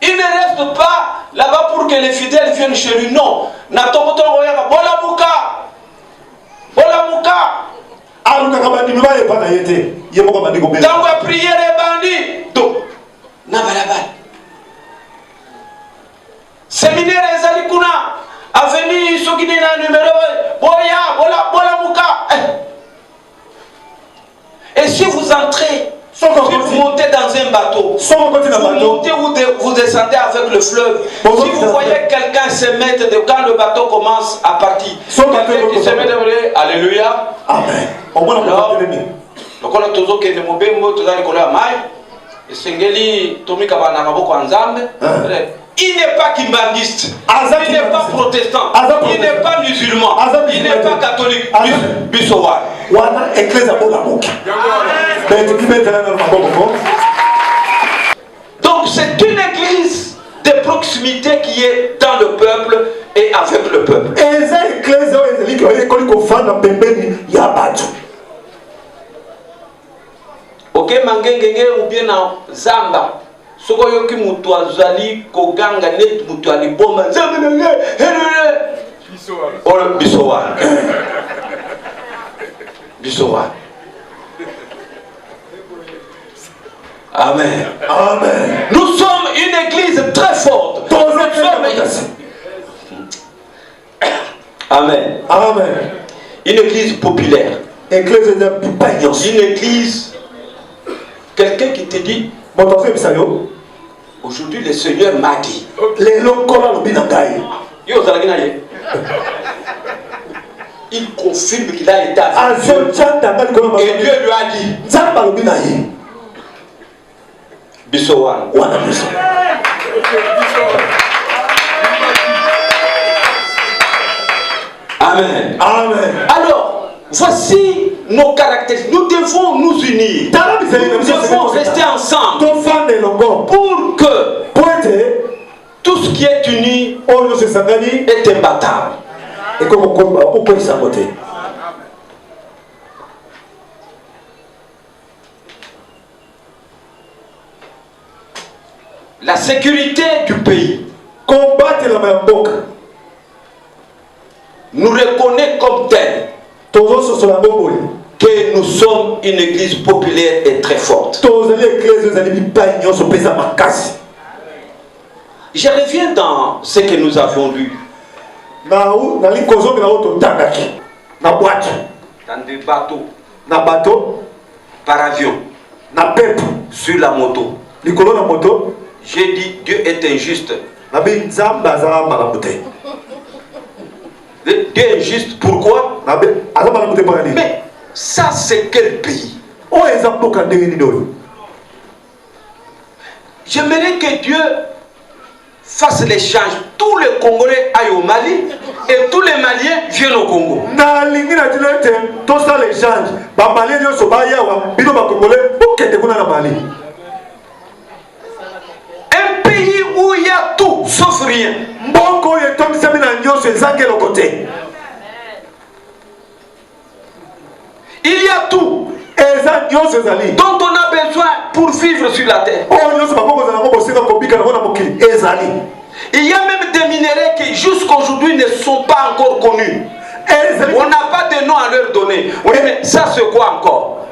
Il ne reste pas là-bas pour que les fidèles viennent chez lui. Non. Dans la prière est bandit. Donc, séminaire ezali kuna avenue sokine na numéro boya bola muka. Et si vous entrez, si vous montez dans un bateau, vous montez ou vous descendez avec le fleuve, si vous voyez quelqu'un se mettre quand le bateau commence à partir, quelqu'un qui se met de alléluia, amen. Donc on a toujours que les mobiles motos dans les couleurs maille, et sengeli tomika bana maboko nzambe. Il n'est pas kimbangiste, il n'est pas protestant, il n'est pas musulman, il n'est pas catholique. Bisowa. Donc c'est une église de proximité qui est dans le peuple et avec le peuple. Ok, mangengenge ou bien na zamba. Soko yoki mutu azali koganga net mutu aliboma nzambe bisowa bisowa. Amen. Amen. Nous sommes une église très forte. Amen. Amen. Une église populaire. Une église. Quelqu'un qui te dit aujourd'hui le Seigneur m'a dit. Il confirme qu'il a été avec Dieu. Et Dieu lui a dit. Bisowan. Amen. Amen. Alors, voici nos caractéristiques. Nous devons nous unir. Nous devons rester ensemble. Pour que tout ce qui est uni est imbattable. La sécurité du pays nous reconnaît comme tel que nous sommes une église populaire et très forte. Je reviens dans ce que nous avions lu. Dans des bateaux, par avion, sur la moto. J'ai dit Dieu est injuste. Dieu est injuste, pourquoi? Mais ça c'est quel pays? J'aimerais que Dieu fasse l'échange. Tous les Congolais aillent au Mali et tous les Maliens viennent au Congo. Un pays où il y a tout sauf rien. Il y a tout dont on a besoin pour vivre sur la terre. Il y a même des minéraux qui jusqu'aujourd'hui ne sont pas encore connus. On n'a pas de nom à leur donner. Oui, mais ça c'est quoi encore?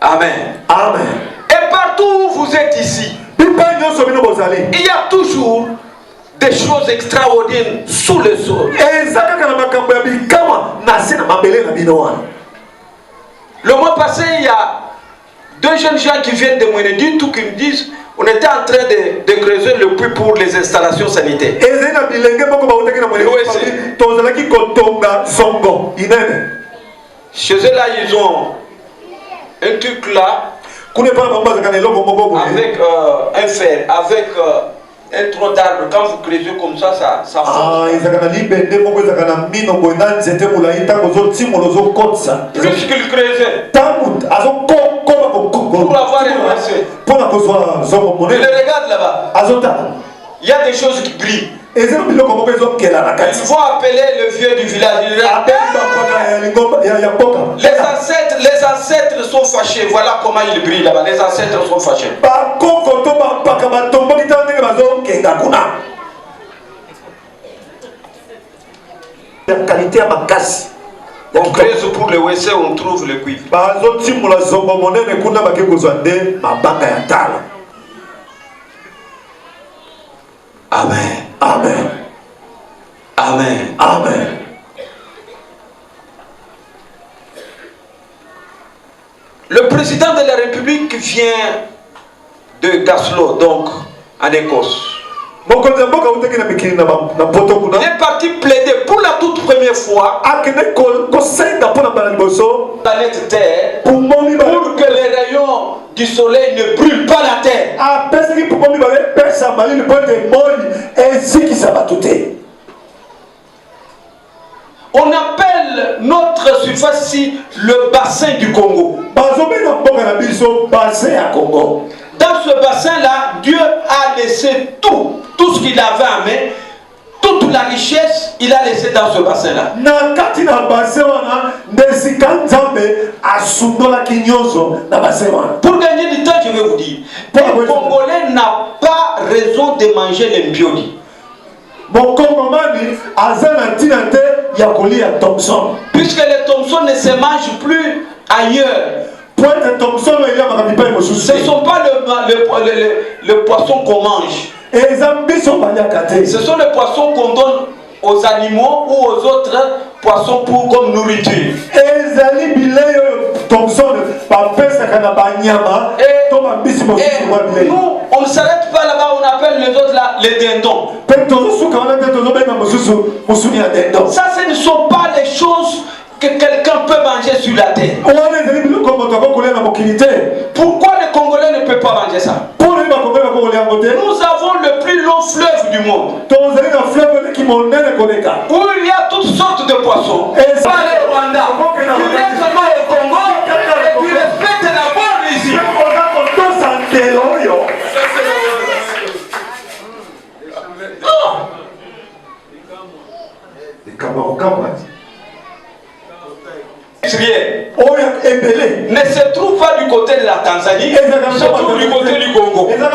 Amen. Amen. Et partout où vous êtes ici, il y a toujours des choses extraordinaires sous le sol. Le mois passé, il y a deux jeunes gens qui viennent de Mouénédi, tout qui me disent on était en train de creuser le puits pour les installations sanitaires. Chez eux là, ils ont un truc là, avec un fer, avec un tronc d'arbre, quand vous creusez comme ça fond. Plus qu'il creusait, pour avoir un verset. Il regarde là-bas. Il y a des choses qui brillent. Ils vont appeler le vieux du village. Les ancêtres sont fâchés. Voilà comment ils brillent là-bas. Les ancêtres sont fâchés. On creuse pour le WC, on trouve le cuivre. Amen. Amen. Amen. Amen. Le président de la République vient de Glasgow, donc en Écosse. Il est parti plaider pour la toute première fois planète Terre pour que les rayons du soleil ne brûlent pas la Terre. On appelle notre surface ici le bassin du Congo. Dans ce bassin-là, Dieu a laissé tout ce qu'il avait en main, toute la richesse, il a laissé dans ce bassin-là. Pour gagner du temps, je vais vous dire, le Congolais n'a pas raison de manger les mbioli. Puisque les Thompson ne se mangent plus ailleurs. Ce ne sont pas le poisson qu'on mange. Ce sont les poissons qu'on donne aux animaux ou aux autres poissons comme nourriture. Et nous, on ne s'arrête pas là-bas, on appelle les autres là les dindons. Ça, ce ne sont pas les choses que quelqu'un peut manger sur la terre. Pourquoi les Congolais ne peuvent pas manger ça? Nous avons le plus long fleuve du monde, où il y a toutes sortes de poissons. Et ça, les Rwanda, tu viens seulement au Congo et tu respectes la bonne ici. Ne se trouve pas du côté de la Tanzanie, se trouve du côté du Congo. Et même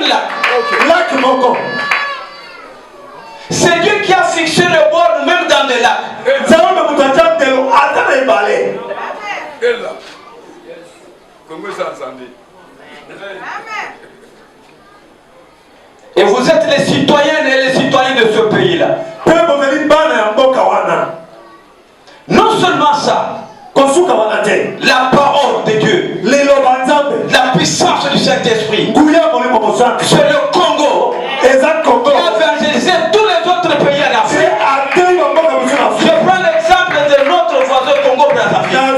là, c'est Dieu qui a fixé le bord même dans les lacs. Et vous êtes les citoyennes et les citoyens de ce pays-là. Non seulement ça, la parole de Dieu, la puissance du Saint-Esprit, c'est le Congo qui a évangélisé tous les autres pays en Afrique. Je prends l'exemple de notre voisin Congo-Brazzaville.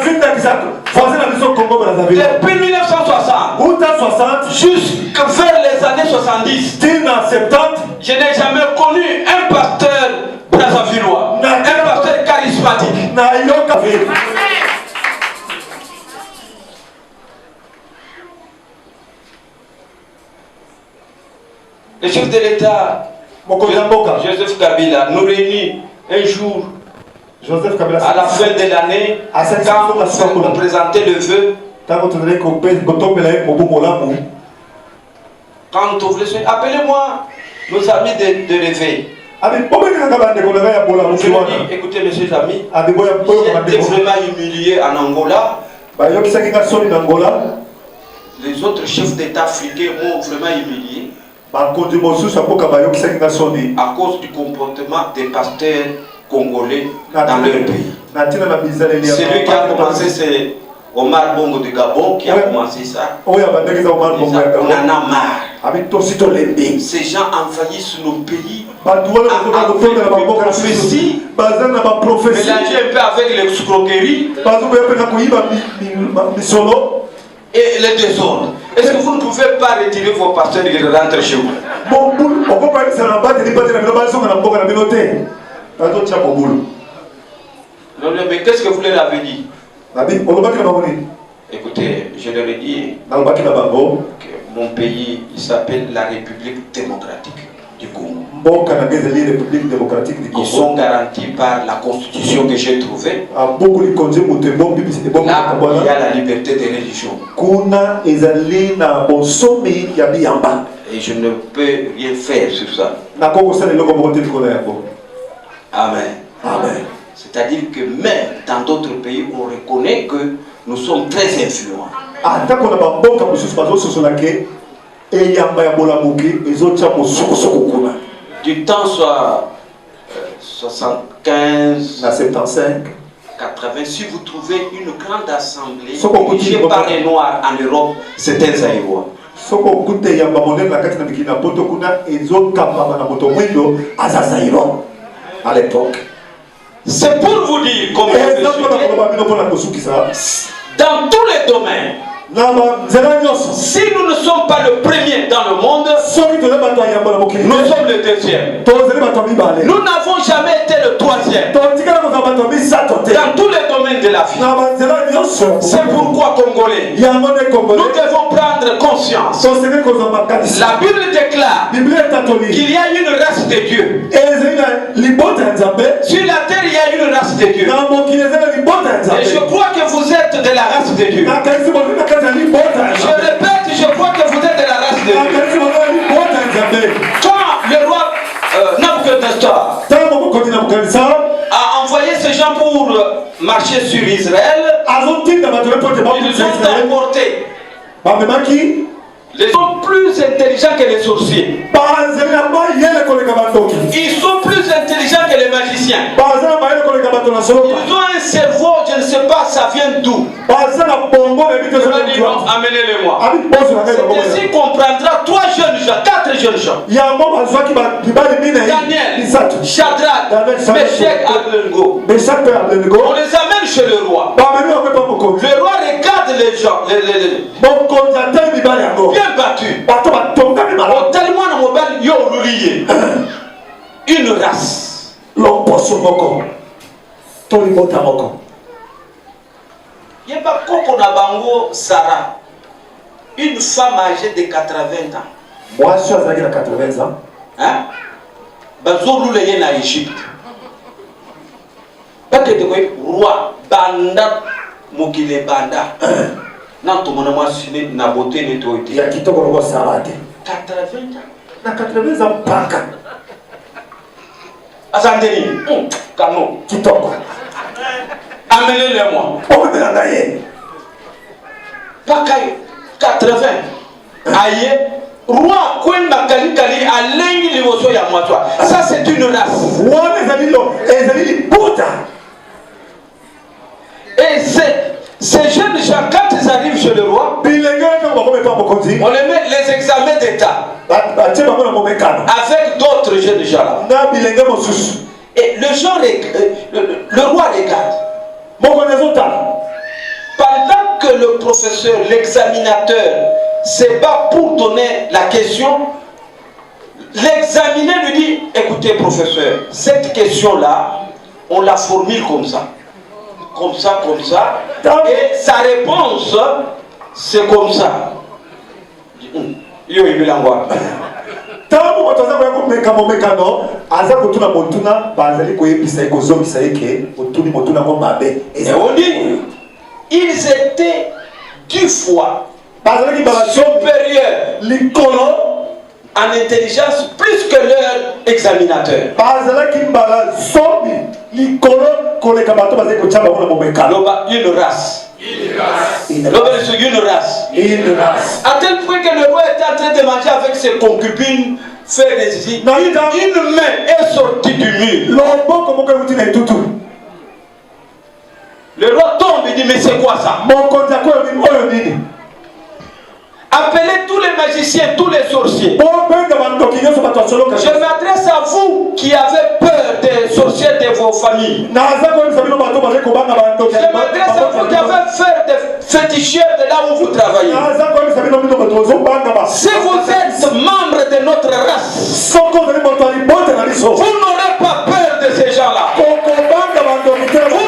Depuis 1960 jusqu'à vers les années 70, je n'ai jamais connu un pasteur brazzavillois, un pasteur charismatique. Le chef de l'État, Joseph Kabila, nous réunit un jour à la fin de l'année, quand on présentait le vœu. Quand on voulait se... Appelez-moi nos amis de réveil. Je lui dis, écoutez, messieurs amis, j'ai été vraiment humilié en Angola. Les autres chefs d'État africains m'ont vraiment humilié à cause du comportement des pasteurs congolais dans leur pays. C'est lui qui a commencé Omar Bongo de Gabon qui a commencé ça. On en a marre. Ces gens envahissent nos pays. Prophétie, mélangé un peu avec l'escroquerie et le désordre. Est-ce que vous ne pouvez pas retirer vos pasteurs et rentrer chez vous? Non, mais qu'est-ce que vous leur avez dit? Écoutez, je leur ai dit que mon pays il s'appelle la République démocratique du Congo. Ils sont garantis par la constitution que j'ai trouvée. Là, il y a la liberté de religion. Et je ne peux rien faire sur ça. Amen. Amen. C'est-à-dire que même dans d'autres pays, on reconnaît que nous sommes très influents. Du temps soit 75, 80, si vous trouvez une grande assemblée dirigée par les Noirs en Europe, c'est un Zaïrois. À l'époque. C'est pour vous dire comment dans tous les domaines. Si nous ne sommes pas le premier dans le monde, nous sommes le deuxième. Nous n'avons jamais été le troisième dans tous les domaines de la vie. C'est pourquoi, Congolais, nous devons prendre conscience. La Bible déclare qu'il y a une race de Dieu. Sur la terre, il y a une race de Dieu. Et je crois que vous êtes de la race de Dieu. Je répète, je crois que vous êtes de la race de Dieu. Quand le roi Nabucodonosor a envoyé ces gens pour marcher sur Israël, ils ont emporté les sont plus intelligents que les sorciers. Ils sont plus intelligents que les magiciens. Ils ont un cerveau, je ne sais pas, ça vient d'où. Amenez-les-moi. C'est ainsi qu'on prendra 3 jeunes gens, 4 jeunes gens. Daniel, Shadrach, Meshach, Abednego. On les amène chez le roi. Le roi regarde les gens, bien battus. Une race. Yeba Koko Nabango Sarah, une femme âgée de 80 ans. Moi, je suis à 80 ans. Hein? Bazolu le na Égypte. Parce que roi Banda Mokile Banda. Non, tout le monde a signé na beauté nettoyée. Il y a qui t'a encore Sarah. 80 ans. Na 80 ans, pas. Azandeni, canon. Qui t'a encore. Amenez-les-moi. On peut l'engager. Pas 80. Aïe. Roi Kwen Makali Kali a l'engi livoso ya mwatwa. Ça c'est une race. Et ces jeunes gens, quand ils arrivent chez le roi, on les met les examens d'état avec d'autres jeunes gens là. Et le roi regarde. Pendant que le professeur, l'examinateur se bat pour donner la question, l'examiner lui dit, écoutez professeur, cette question-là, on la formule comme ça. Comme ça, comme ça. Et sa réponse, c'est comme ça. Yo, il me l'envoie. Et on dit, ils étaient 10 fois supérieurs en intelligence plus que leur examinateur. Une race. Une race. À tel point que le roi était en train de manger avec ses concubines, faire des ici. Une main est sortie du mur. Le roi tombe et dit, mais c'est quoi ça? magiciens, tous les sorciers. Je m'adresse à vous qui avez peur des sorciers de vos familles. Je m'adresse à vous qui avez peur des féticheurs de là où vous travaillez. Si vous êtes membre de notre race, vous n'aurez pas peur de ces gens-là. Vous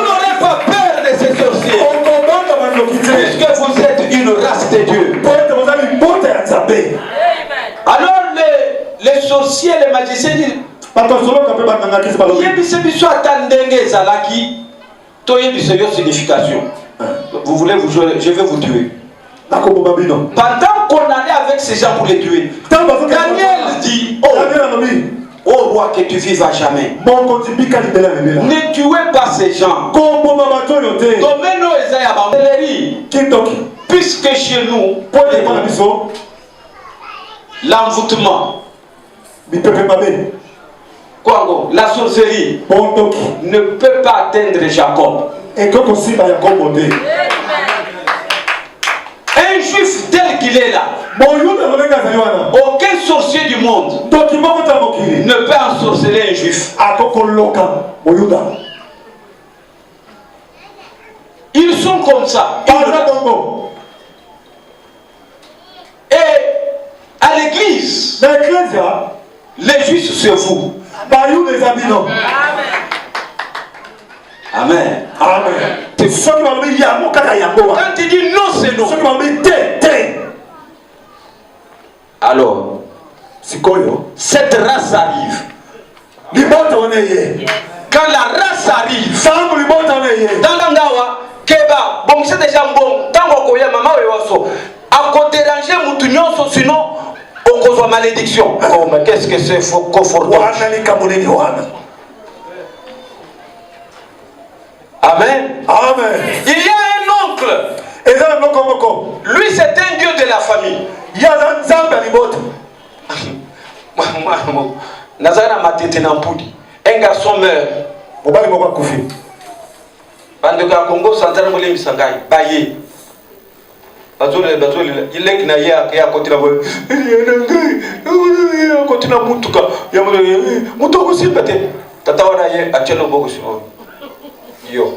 n'aurez pas peur de ces sorciers. Puisque vous êtes une race de Dieu. Alors les sorciers, les magiciens disent, vous voulez vous jouer, je vais vous tuer. Pendant qu'on allait avec ces gens pour les tuer, Daniel dit, oh roi, que tu vives à jamais. Ne tuez pas ces gens. Puisque chez nous, l'envoûtement, la sorcellerie ne peut pas atteindre Jacob. Un juif tel qu'il est là, aucun sorcier du monde ne peut ensorceler un juif. Ils sont comme ça. Et à l'église, les juifs se foutent. Amen. Amen. Quand il dit non, c'est non. Alors, cette race arrive. Quand la race arrive, dans l'angawa, Keba, bon, c'est déjà bon. Tant qu'on y a maman et osso, à côté déranger Moutounion, sinon, on cause la malédiction. Oh, mais qu'est-ce que c'est confortable? Amen. Amen. Il y a un oncle. Lui, c'est un dieu de la famille. Un garçon meurt. Bandeka Congo Central Moulin Sangai, Baye. Il est na ya continue continue mutuka ya mutuko sipete tatawana ye achelo bogosi yo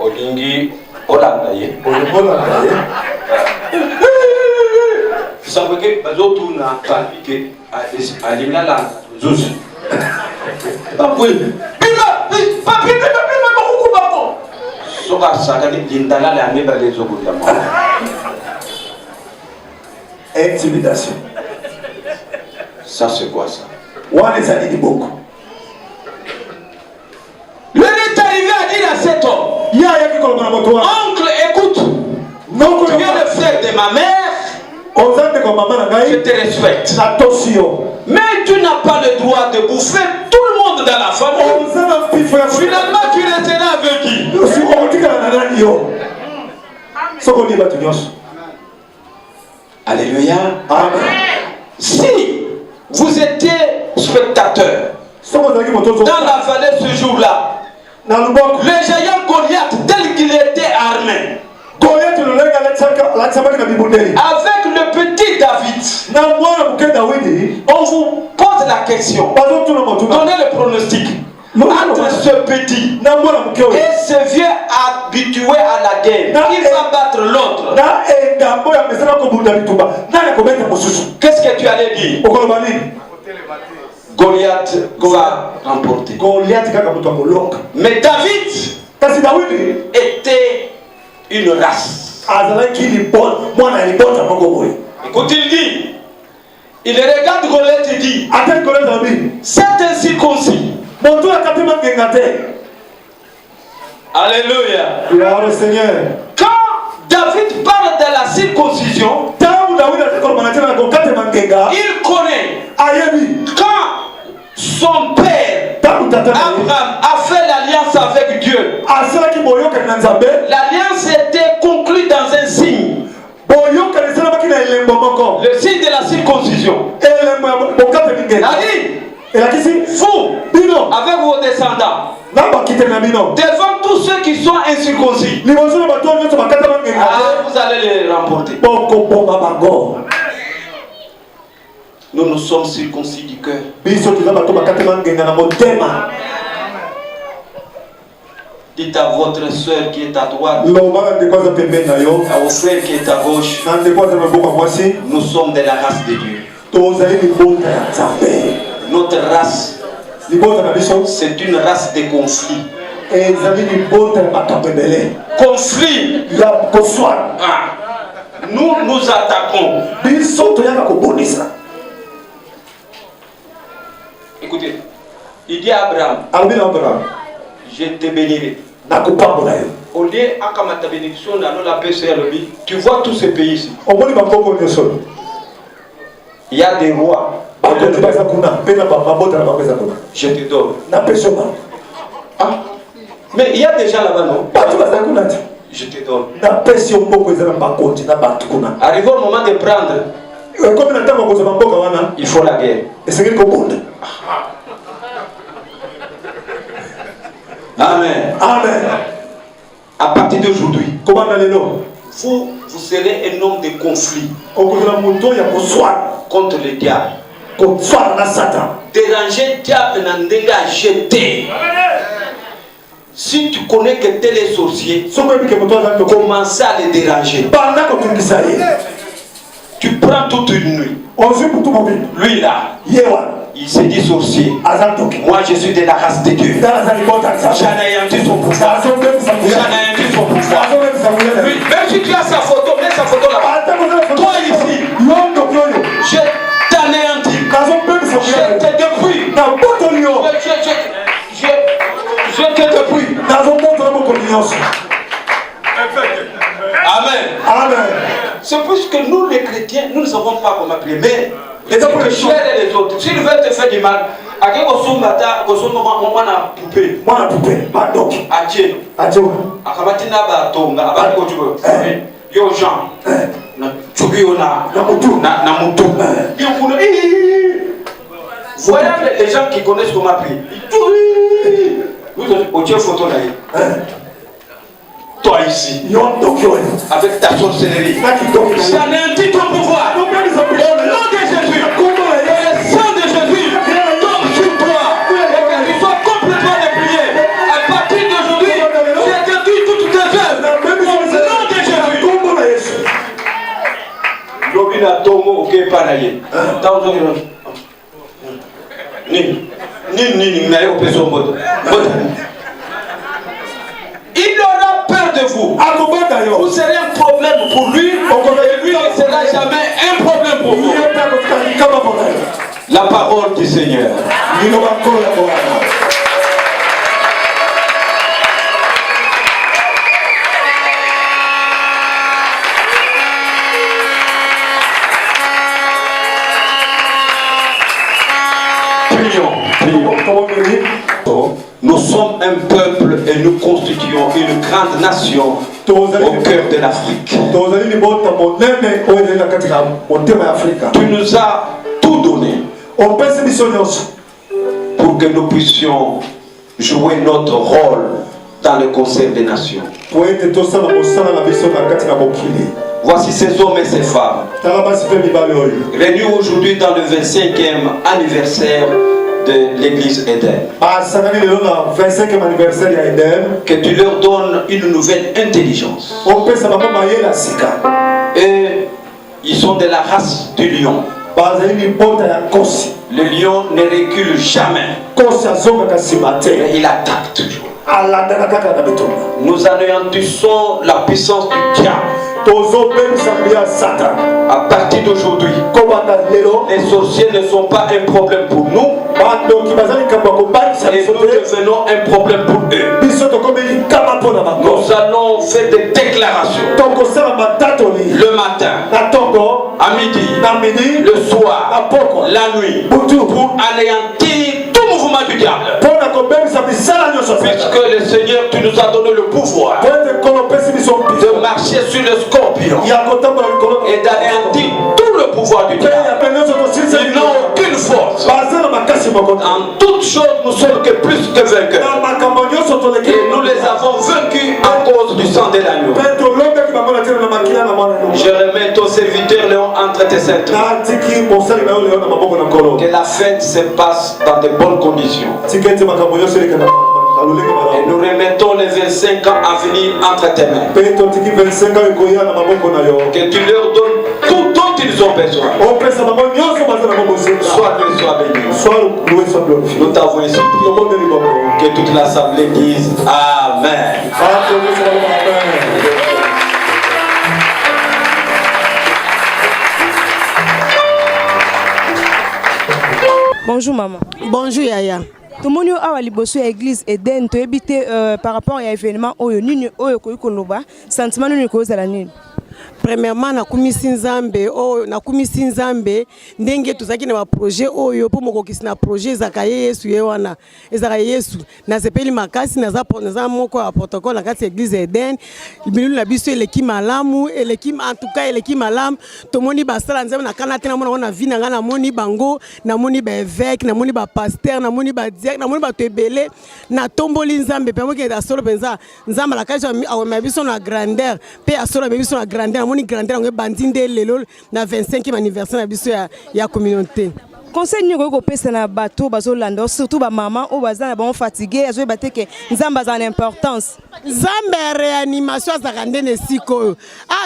olingi olanda ye sabeke bazotu na palike alimna la zuzu papui pima bakukubako soka sakani lindala la meba les ogudama. Intimidation. Ça c'est quoi ça? Lui est arrivé à dire à cet homme, oncle, écoute, tu es le frère de ma mère, je te respecte. Mais tu n'as pas le droit de bouffer tout le monde dans la famille. Finalement, tu resteras avec qui? Alléluia. Amen. Si vous étiez spectateur dans la vallée ce jour-là, le géant Goliath tel qu'il était armé, avec le petit David, on vous pose la question, donnez le pronostic entre ce petit et ce vieux habitué à la guerre. Qui va battre l'autre? Qu'est-ce que tu allais dire? Goliath va remporter. Mais David était une race. Écoute, il dit, il regarde Goliath et dit, c'est ainsi concis. Alléluia. Gloire au Seigneur. Quand David parle de la circoncision, il connaît quand son père Abraham a fait l'alliance avec Dieu. L'alliance était conclue dans un signe. Le signe de la circoncision. Vous, avec vos descendants, devant tous ceux qui sont incirconcis, vous allez allez les remporter. Nous nous sommes circoncis du cœur. Dites à votre soeur qui est à droite, à vos frères qui est à gauche, nous sommes de la race de Dieu. Notre race, c'est une race de conflit. Conflit. Nous nous attaquons. Écoutez, il dit à Abraham, je te bénirai. Au lieu de ta bénédiction, tu vois tous ces pays ici. Il y a des rois. Je te donne. Ah. Mais il y a des gens là-bas, non? Je te donne. Arrivé au moment de prendre, il faut la guerre. Amen. Amen. À partir d'aujourd'hui, vous serez un homme de conflit contre le diable. Déranger le diable n'a pas jeté. Si tu connais que tel est sorcier, commence à le déranger. Tu prends toute une nuit. Lui là, il s'est dit sorcier. Moi je suis de la race de Dieu. J'anéantis son pouvoir. J'anéantis son pouvoir. Même si tu as sa photo, mets sa photo là-bas. Toi ici, je t'anéantis. Je te dépouille. Je te dépouille. Amen. Amen. C'est plus que nous les chrétiens, nous ne savons pas comment prier. Mais les autres, s'ils veulent te faire du mal, à quel moment poupée. Moi la poupée, pardon. Adieu. Adieu. Akabatina ba tonga, abako tuko. Yo Jean. Na tubiona, na mutu. Voilà les gens qui connaissent comment prier. Vous avez une photo là. Toi ici, avec ta sorcellerie, j'anéantis ton pouvoir. Au nom de Jésus, le sang de Jésus tombe sur toi et que tu sois complètement déplié. À partir d'aujourd'hui, j'ai détruit toutes tes œuvres. Au nom de Jésus. Lobina Tomo, ok, panaye. Il aura peur de vous. Vous serez un problème pour lui et lui ne sera jamais un problème pour vous. La parole du Seigneur. Nous sommes un peuple et nous constituons une grande nation au cœur de l'Afrique. Tu nous as tout donné pour que nous puissions jouer notre rôle dans le concert des nations. Voici ces hommes et ces femmes réunis aujourd'hui dans le 25e anniversaire de l'église Eden. Que tu leur donnes une nouvelle intelligence. Et ils sont de la race du lion. Le lion ne recule jamais. Mais il attaque toujours. Nous anéantissons la puissance du diable. À partir d'aujourd'hui, les sorciers ne sont pas un problème pour nous. Et nous devenons un problème pour eux. Nous allons faire des déclarations. Le matin, à midi, le soir, la nuit, pour anéantir tout mouvement du diable. Puisque le Seigneur, tu nous as donné le pouvoir de marcher sur le scorpion et d'anéantir tout le pouvoir du diable. Ils n'ont aucune force. En toutes choses, nous sommes que plus que vainqueurs. Et nous les avons vaincus à cause du sang de l'agneau. tes êtres. Que la fête se passe dans de bonnes conditions. Et nous remettons les 25 ans à venir entre tes mains. Que tu leur donnes tout dont ils ont besoin. Sois loué, sois béni. Nous t'avons ici. Que toute l'assemblée dise Amen. Bonjour maman. Bonjour Yaya. Tout le monde a liboso l'église Eden to habiter par rapport à l'événement oyo nini oyo ko ikoloba sentiment nini ko zala nini. Premièrement nakumisi nzambe ndenge tozaki na ba projet oyo po mokokisi na projet zakaye Yesu yewana ezaka Yesu na sepeli makasi na za moko ya protocole na kati église Eden bilulu na biso eleki malamu eleki en tout cas eleki malamu tomoni basala nzambe na kana tena mona na vie na ngana moni bango na moni ba évêque na moni ba pasteur na moni ba diacre na moni ba tebele na tomboli nzambe pe moke da solo penza nzamba la kaja a biso na grandeur pe asolo biso na grandeur moni grandeur ngwe bandinde lelo na 25e anniversaire na biso ya communauté. Conseil ni ko pesa na bateau bazolanda surtout ba maman o bazana ba fatigué azo bateke nzamba za importance. Nzamba réanimation za kandene siko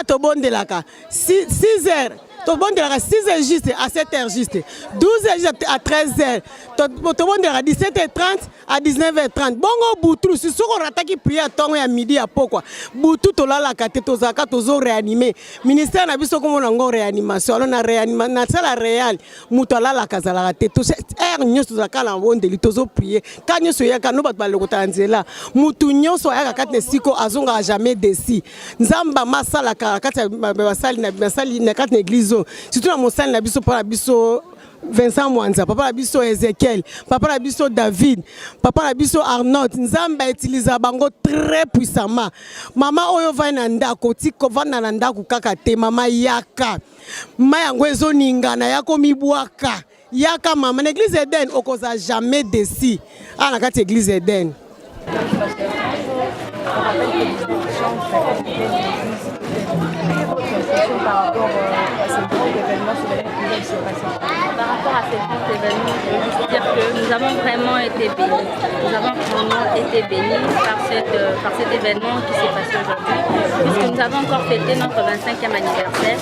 to bondelaka 6 heures. Tout le monde est à 6h juste, à 7h juste, 12h juste, à 13h. Tout le monde est à 17h30, à 19h30. Bongo Boutou, si on attaque prière à midi à pourquoi Boutou, tu l'as la carte, tu as réanimé. Ministère n'a pas comme on a réanimation. On a réanimation, on a réal. Moutala la casa la tête. Tout ça, nous sommes à la bonne de l'itozo prier. Quand nous sommes à nous battre le côté anzela. Moutou nous sommes à la carte siko azonga jamais déci. Nzamba massa la carte basali na carte église. Surtout dans mon salle, la biso par la biso Vincent Mwanza, papa la biso Ezekiel, papa la biso David, papa la biso Arnold. Nzamba utilise bango très puissamment. Maman oyo va nanda kotiko va nanda kukaka te mama yaka. Maya ngwezo ningana yako mibwaka. Yaka mama l'église Eden okoza jamais déci. Ah na kati église Eden. Par rapport à ces grands événements sur lesquels nous sommes passés. Par rapport à ces grands événements, je veux juste dire que nous avons vraiment été bénis. Nous avons vraiment été bénis par cet événement qui s'est passé aujourd'hui. Puisque nous avons encore fêté notre 25e anniversaire,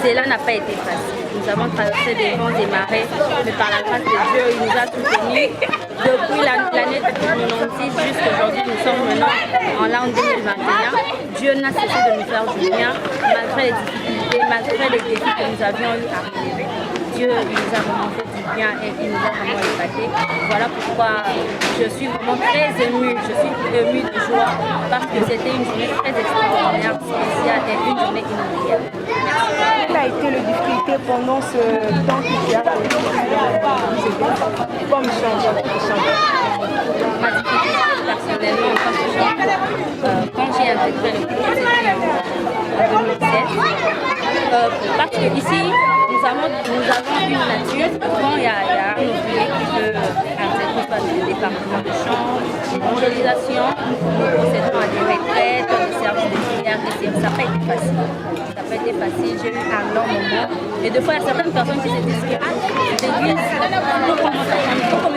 cela n'a pas été facile. Nous avons traversé des vents, des marées, mais par la grâce de Dieu, il nous a soutenus. Depuis l'année 2006 jusqu'à aujourd'hui, nous sommes maintenant en l'an 2021. Dieu n'a cessé de nous faire du bien, malgré les difficultés, malgré les défis que nous avions eu à relever. Dieu il nous a vraiment fait du bien et il nous a vraiment épatés. Voilà pourquoi je suis vraiment très émue, je suis émue de joie parce que c'était une journée très extraordinaire, spéciale et une journée inoubliable. Quelle a été le difficulté pendant ce temps qu'il y a comme chanteur? Ma difficulté personnellement en tant que chanteur, quand j'ai intégré le groupe, c'était en 2017. Parce que ici, nous avons une nature. Quand il y a un ouvrier qui veut intégrer le département de chant, d'évangélisation, nous procédons à des retraites, nous servons des prières, ça n'a pas été facile. Ça n'a pas été facile, j'ai eu un long moment. Et deux fois, il y a certaines personnes qui se disent que cette église, il faut qu'on me fasse chanter, il faut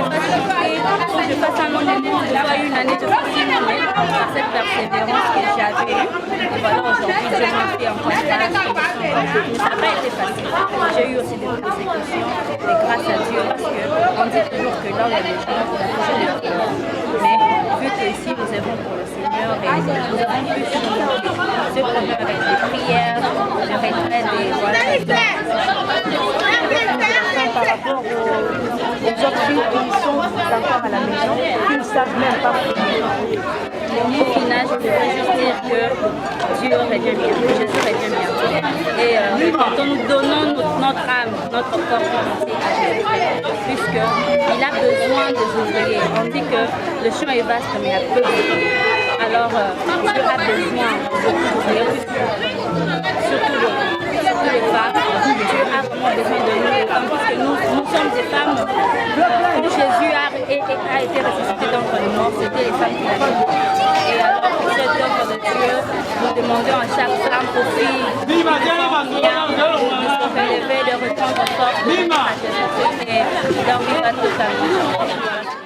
que je fasse un long moment, je dois une année de facile, mais par cette persévérance que j'avais eue. Et voilà, aujourd'hui, je m'en fais en contact. Ça n'a pas été facile. J'ai eu aussi des persécutions, mais grâce à Dieu, parce qu'on dit toujours que là où il y a des gens, il y a toujours des problèmes. Mais vu qu'ici, nous œuvrons pour le Seigneur et nous avons pu surmonter ce problème avec des prières, des retraites, et voilà. Par rapport aux autres filles qui sont encore à la maison, qui ne savent même pas. Au mot final, je voudrais juste dire que Dieu revient bientôt, Jésus revient bientôt. Et quand nous donnons notre âme, notre corps entier à Jésus, puisqu'il a besoin des ouvriers. On dit que le champ est vaste, mais il y a peu d'ouvriers. Alors, Dieu a besoin d'ouvriers, surtout les femmes. Dieu a vraiment besoin de nous, parce que nous sommes des femmes. Jésus a été ressuscité d'entre les morts, c'était les femmes qui l'avaient dit. Et alors, pour cette œuvre de Dieu, nous demandons à chaque femme, aux filles, relever, de reprendre force, de leur vivre totalement.